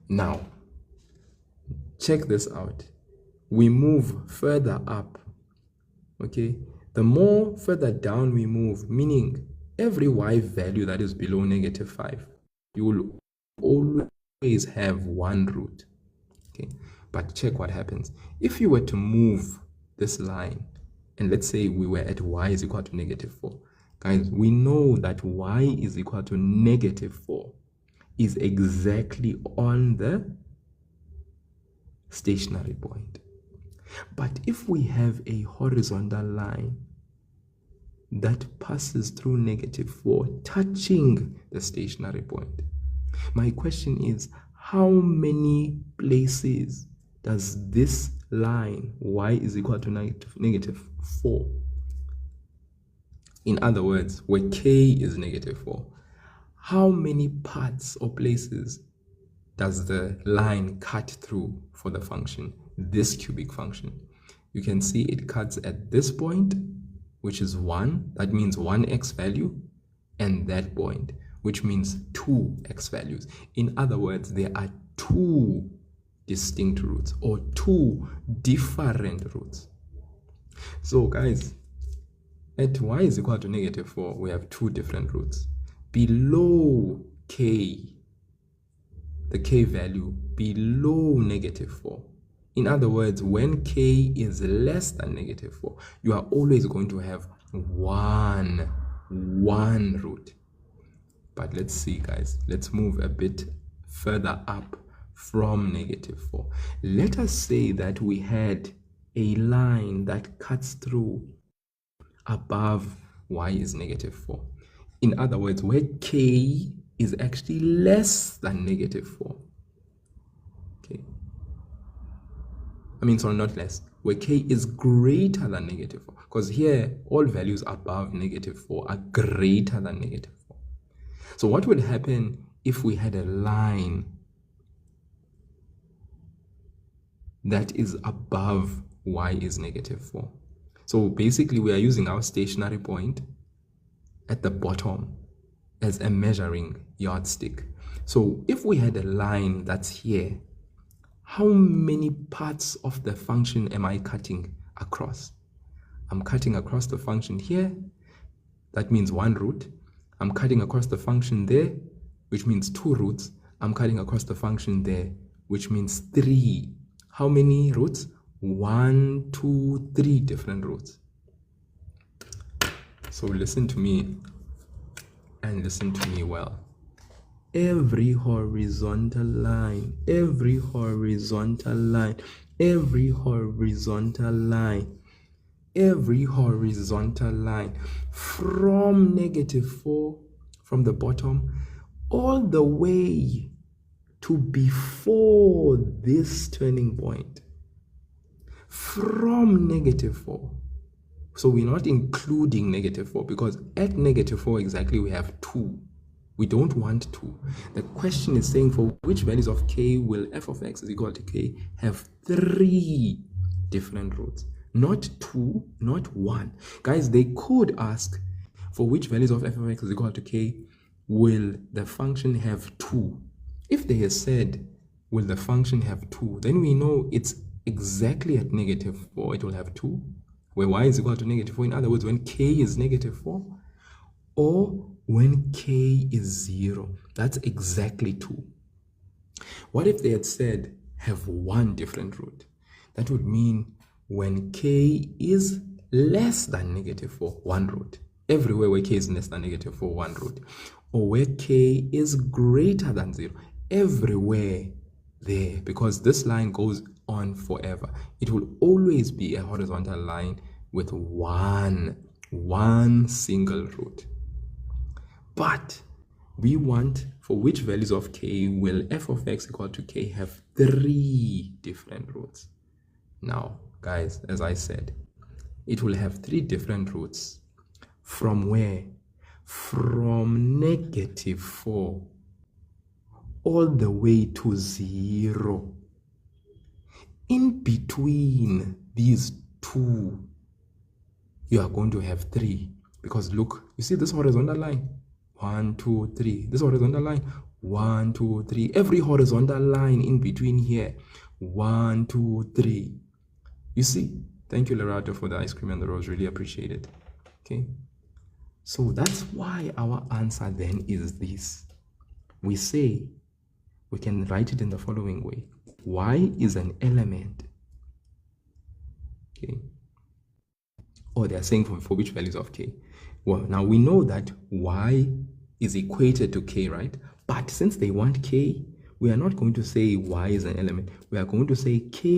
Speaker 1: now check this out. We move further up. Okay, the more further down we move, meaning every y value that is below -5, you will always have 1 root. Okay, but check what happens if you were to move this line, and let's say we were at y is equal to -4. Guys, we know that y is equal to -4 is exactly on the stationary point. But if we have a horizontal line that passes through -4, touching the stationary point, my question is, how many places does this line y is equal to -4? In other words, where k is -4, how many parts or places does the line cut through for the function, this cubic function? You can see it cuts at this point, which is 1, that means 1 x value, and that point, which means 2 x values. In other words, there are 2 distinct roots or 2 different roots. So guys, at y is equal to -4, we have 2 different roots. Below k, the k value below negative 4. In other words, when k is less than negative 4, you are always going to have one root. But let's see, guys. Let's move a bit further up from negative 4. Let us say that we had a line that cuts through above y is negative 4. In other words, where k is actually less than negative 4. Okay. I mean, sorry, not less. Where k is greater than negative 4. Because here, all values above negative 4 are greater than negative 4. So what would happen if we had a line that is above y is negative 4? So basically, we are using our stationary point at the bottom as a measuring yardstick. So if we had a line that's here, how many parts of the function am I cutting across? I'm cutting across the function here. That means one root. I'm cutting across the function there, which means two roots. I'm cutting across the function there, which means three. How many roots? 1, 2, 3 different roots. So listen to me and listen to me well. Every horizontal line, every horizontal line, every horizontal line, every horizontal line from negative 4, from the bottom, all the way to before this turning point, from negative 4. So we're not including negative 4 because at negative 4 exactly we have 2. We don't want 2. The question is saying for which values of k will f of x is equal to k have 3 different roots. Not 2, not 1. Guys, they could ask for which values of f of x is equal to k will the function have 2. If they had said will the function have 2, then we know it's exactly at negative 4 it will have 2, where y is equal to negative 4. In other words, when k is negative 4 or when k is 0, that's exactly 2. What if they had said have 1 different root? That would mean when k is less than negative 4, 1 root. Everywhere where k is less than negative 4, 1 root. Or where k is greater than 0. Everywhere there, because this line goes on forever. It will always be a horizontal line with one single root. But we want for which values of k will f of x equal to k have 3 different roots. Now, guys, as I said, it will have 3 different roots. From where? From negative 4 all the way to 0. In between these two, you are going to have 3. Because look, you see this horizontal line? 1, 2, 3. This horizontal line? 1, 2, 3. Every horizontal line in between here? 1, 2, 3. You see? Thank you, Lerato, for the ice cream and the rose. Really appreciate it. Okay? So that's why our answer then is this. We say, we can write it in the following way. Y is an element. Okay? Or they're saying for which values of k? Well, now we know that y is equated to k, right? But since they want k, we are not going to say y is an element. We are going to say k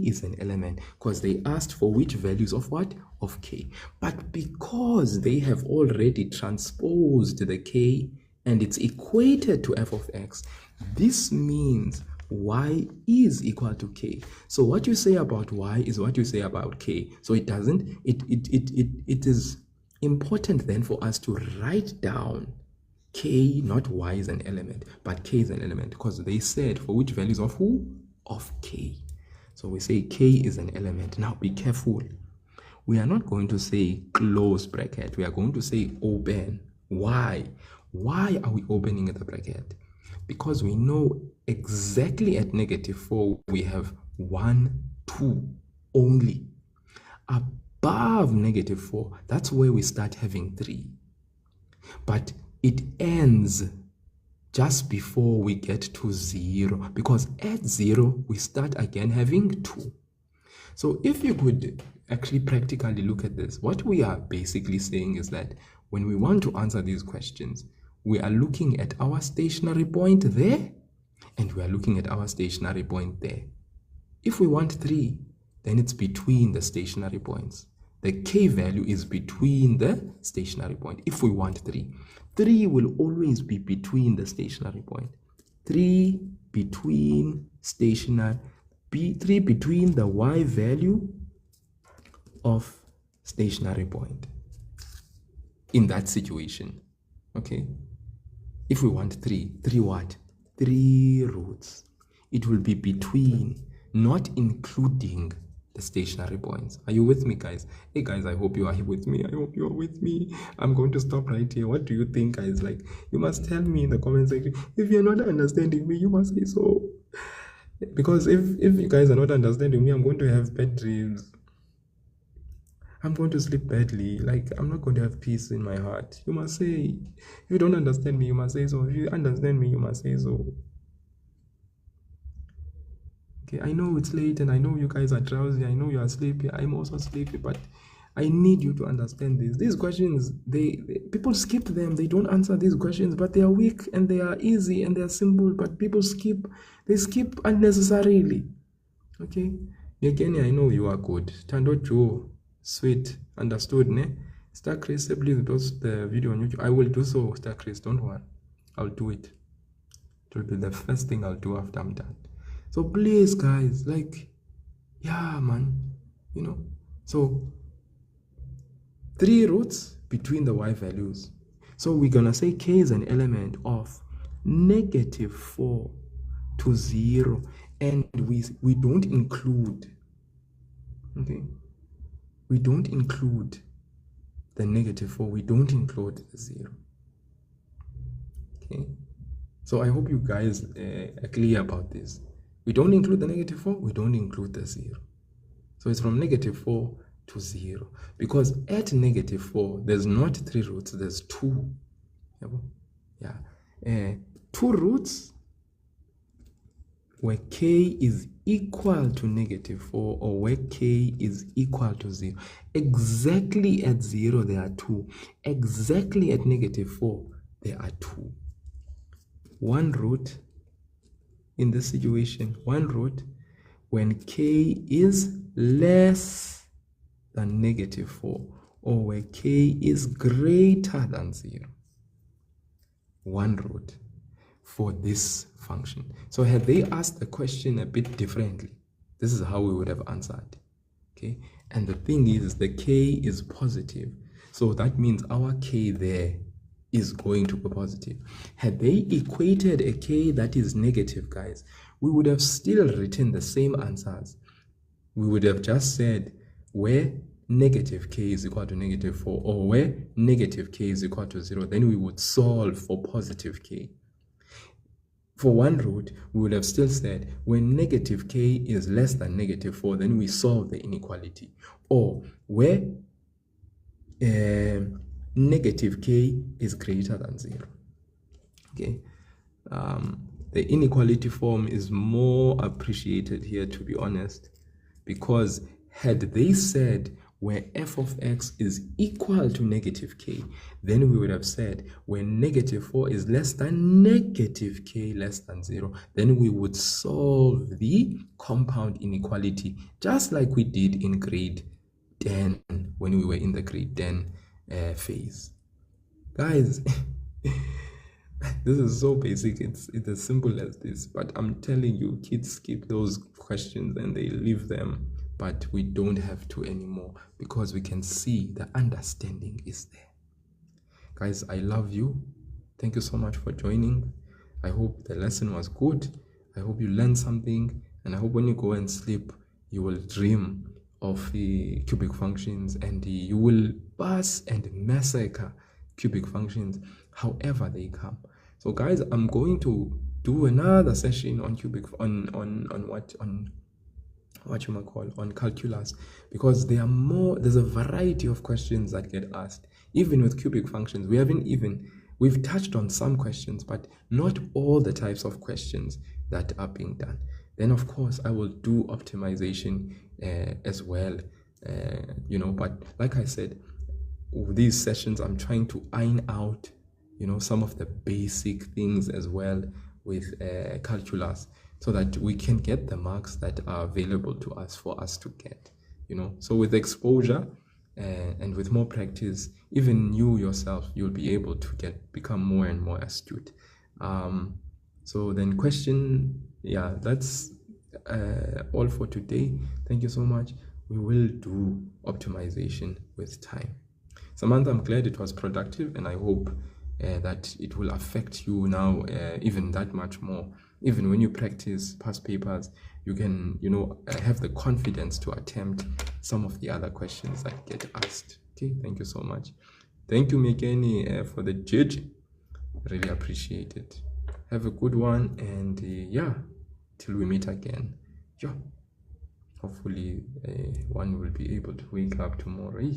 Speaker 1: is an element because they asked for which values of what? Of k. But because they have already transposed the k and it's equated to f of x, this means y is equal to k. So what you say about y is what you say about k. So it is important then for us to write down k, not y is an element, but k is an element, because they said for which values of who? Of k. So we say k is an element. Now be careful. We are not going to say close bracket. We are going to say open. Why? Why are we opening the bracket? Because we know exactly at negative 4 we have 1, 2 only. Above negative 4, that's where we start having 3. But it ends just before we get to 0, because at 0 we start again having 2. So if you could actually practically look at this, what we are basically saying is that when we want to answer these questions, we are looking at our stationary point there, and we are looking at our stationary point there. If we want 3, then it's between the stationary points. The k value is between the stationary point. If we want 3 will always be between the stationary point. 3 between stationary, 3 between the y value of stationary point in that situation. Okay, if we want 3 what? 3 roots. It will be between, not including the stationary points. Are you with me, guys? Hey guys, I hope you are with me. I hope you are with me. I'm going to stop right here. What do you think, guys? Like, you must tell me in the comment section. If you're not understanding me, you must say so. Because if you guys are not understanding me, I'm going to have bad dreams. I'm going to sleep badly. Like, I'm not going to have peace in my heart. You must say. If you don't understand me, you must say so. If you understand me, you must say so. Okay, I know it's late and I know you guys are drowsy. I know you are sleepy. I'm also sleepy, but I need you to understand this. These questions, people skip them. They don't answer these questions, but they are weak and they are easy and they are simple, but people skip. They skip unnecessarily. Okay? Again, I know you are good. Tando Joe, sweet, understood, ne? Star Chris, please post the video on YouTube. I will do so, Star Chris, don't worry. I'll do it. It will be the first thing I'll do after I'm done. So please, guys, like, yeah, man, you know. So 3 roots between the y values. So we're gonna say k is an element of -4 to 0, and we don't include, okay, we don't include the -4, we don't include the 0. Okay, so I hope you guys are clear about this. We don't include the -4, we don't include the 0. So it's from -4 to 0, because at -4 there's not 3 roots, there's 2. Yeah, 2 roots where k is equal to -4, or where k is equal to 0. Exactly at 0 there are 2. Exactly at -4 there are 2. 1 root in this situation, 1 root when k is less than -4, or where k is greater than 0. 1 root for this function. So had they asked the question a bit differently, this is how we would have answered. Okay, and the thing is, the k is positive, so that means our k there is going to be positive. Had they equated a k that is negative, guys, we would have still written the same answers. We would have just said where -k is equal to -4, or where -k is equal to 0, then we would solve for positive k. For 1 root, we would have still said when -k is less than -4, then we solve the inequality. Or where -k is greater than 0. Okay, the inequality form is more appreciated here, to be honest, because had they said where f of x is equal to -k, then we would have said when -4 is less than -k less than 0, then we would solve the compound inequality, just like we did in grade 10 when we were in the grade 10 phase. Guys, this is so basic. It's as simple as this, but I'm telling you, kids skip those questions and they leave them. But we don't have to anymore, because we can see the understanding is there. Guys, I love you. Thank you so much for joining. I hope the lesson was good. I hope you learned something, and I hope when you go and sleep, you will dream of the cubic functions, and you will pass and massacre cubic functions however they come. So guys, I'm going to do another session on cubic on calculus, because there are there's a variety of questions that get asked. Even with cubic functions, we haven't even We've touched on some questions, but not all the types of questions that are being done. Then, of course, I will do optimization as well, but like I said, these sessions, I'm trying to iron out, some of the basic things as well with calculus, so that we can get the marks that are available to us for us to get, So with exposure and with more practice, even you yourself, you'll be able to become more and more astute. So then that's all for today. Thank you so much. We will do optimization with time. Samantha, I'm glad it was productive, and I hope that it will affect you now even that much more. Even when you practice past papers, you can, have the confidence to attempt some of the other questions that get asked. Okay, thank you so much. Thank you, Mekeni, for the judge. Really appreciate it. Have a good one, and till we meet again. Hopefully one will be able to wake up tomorrow.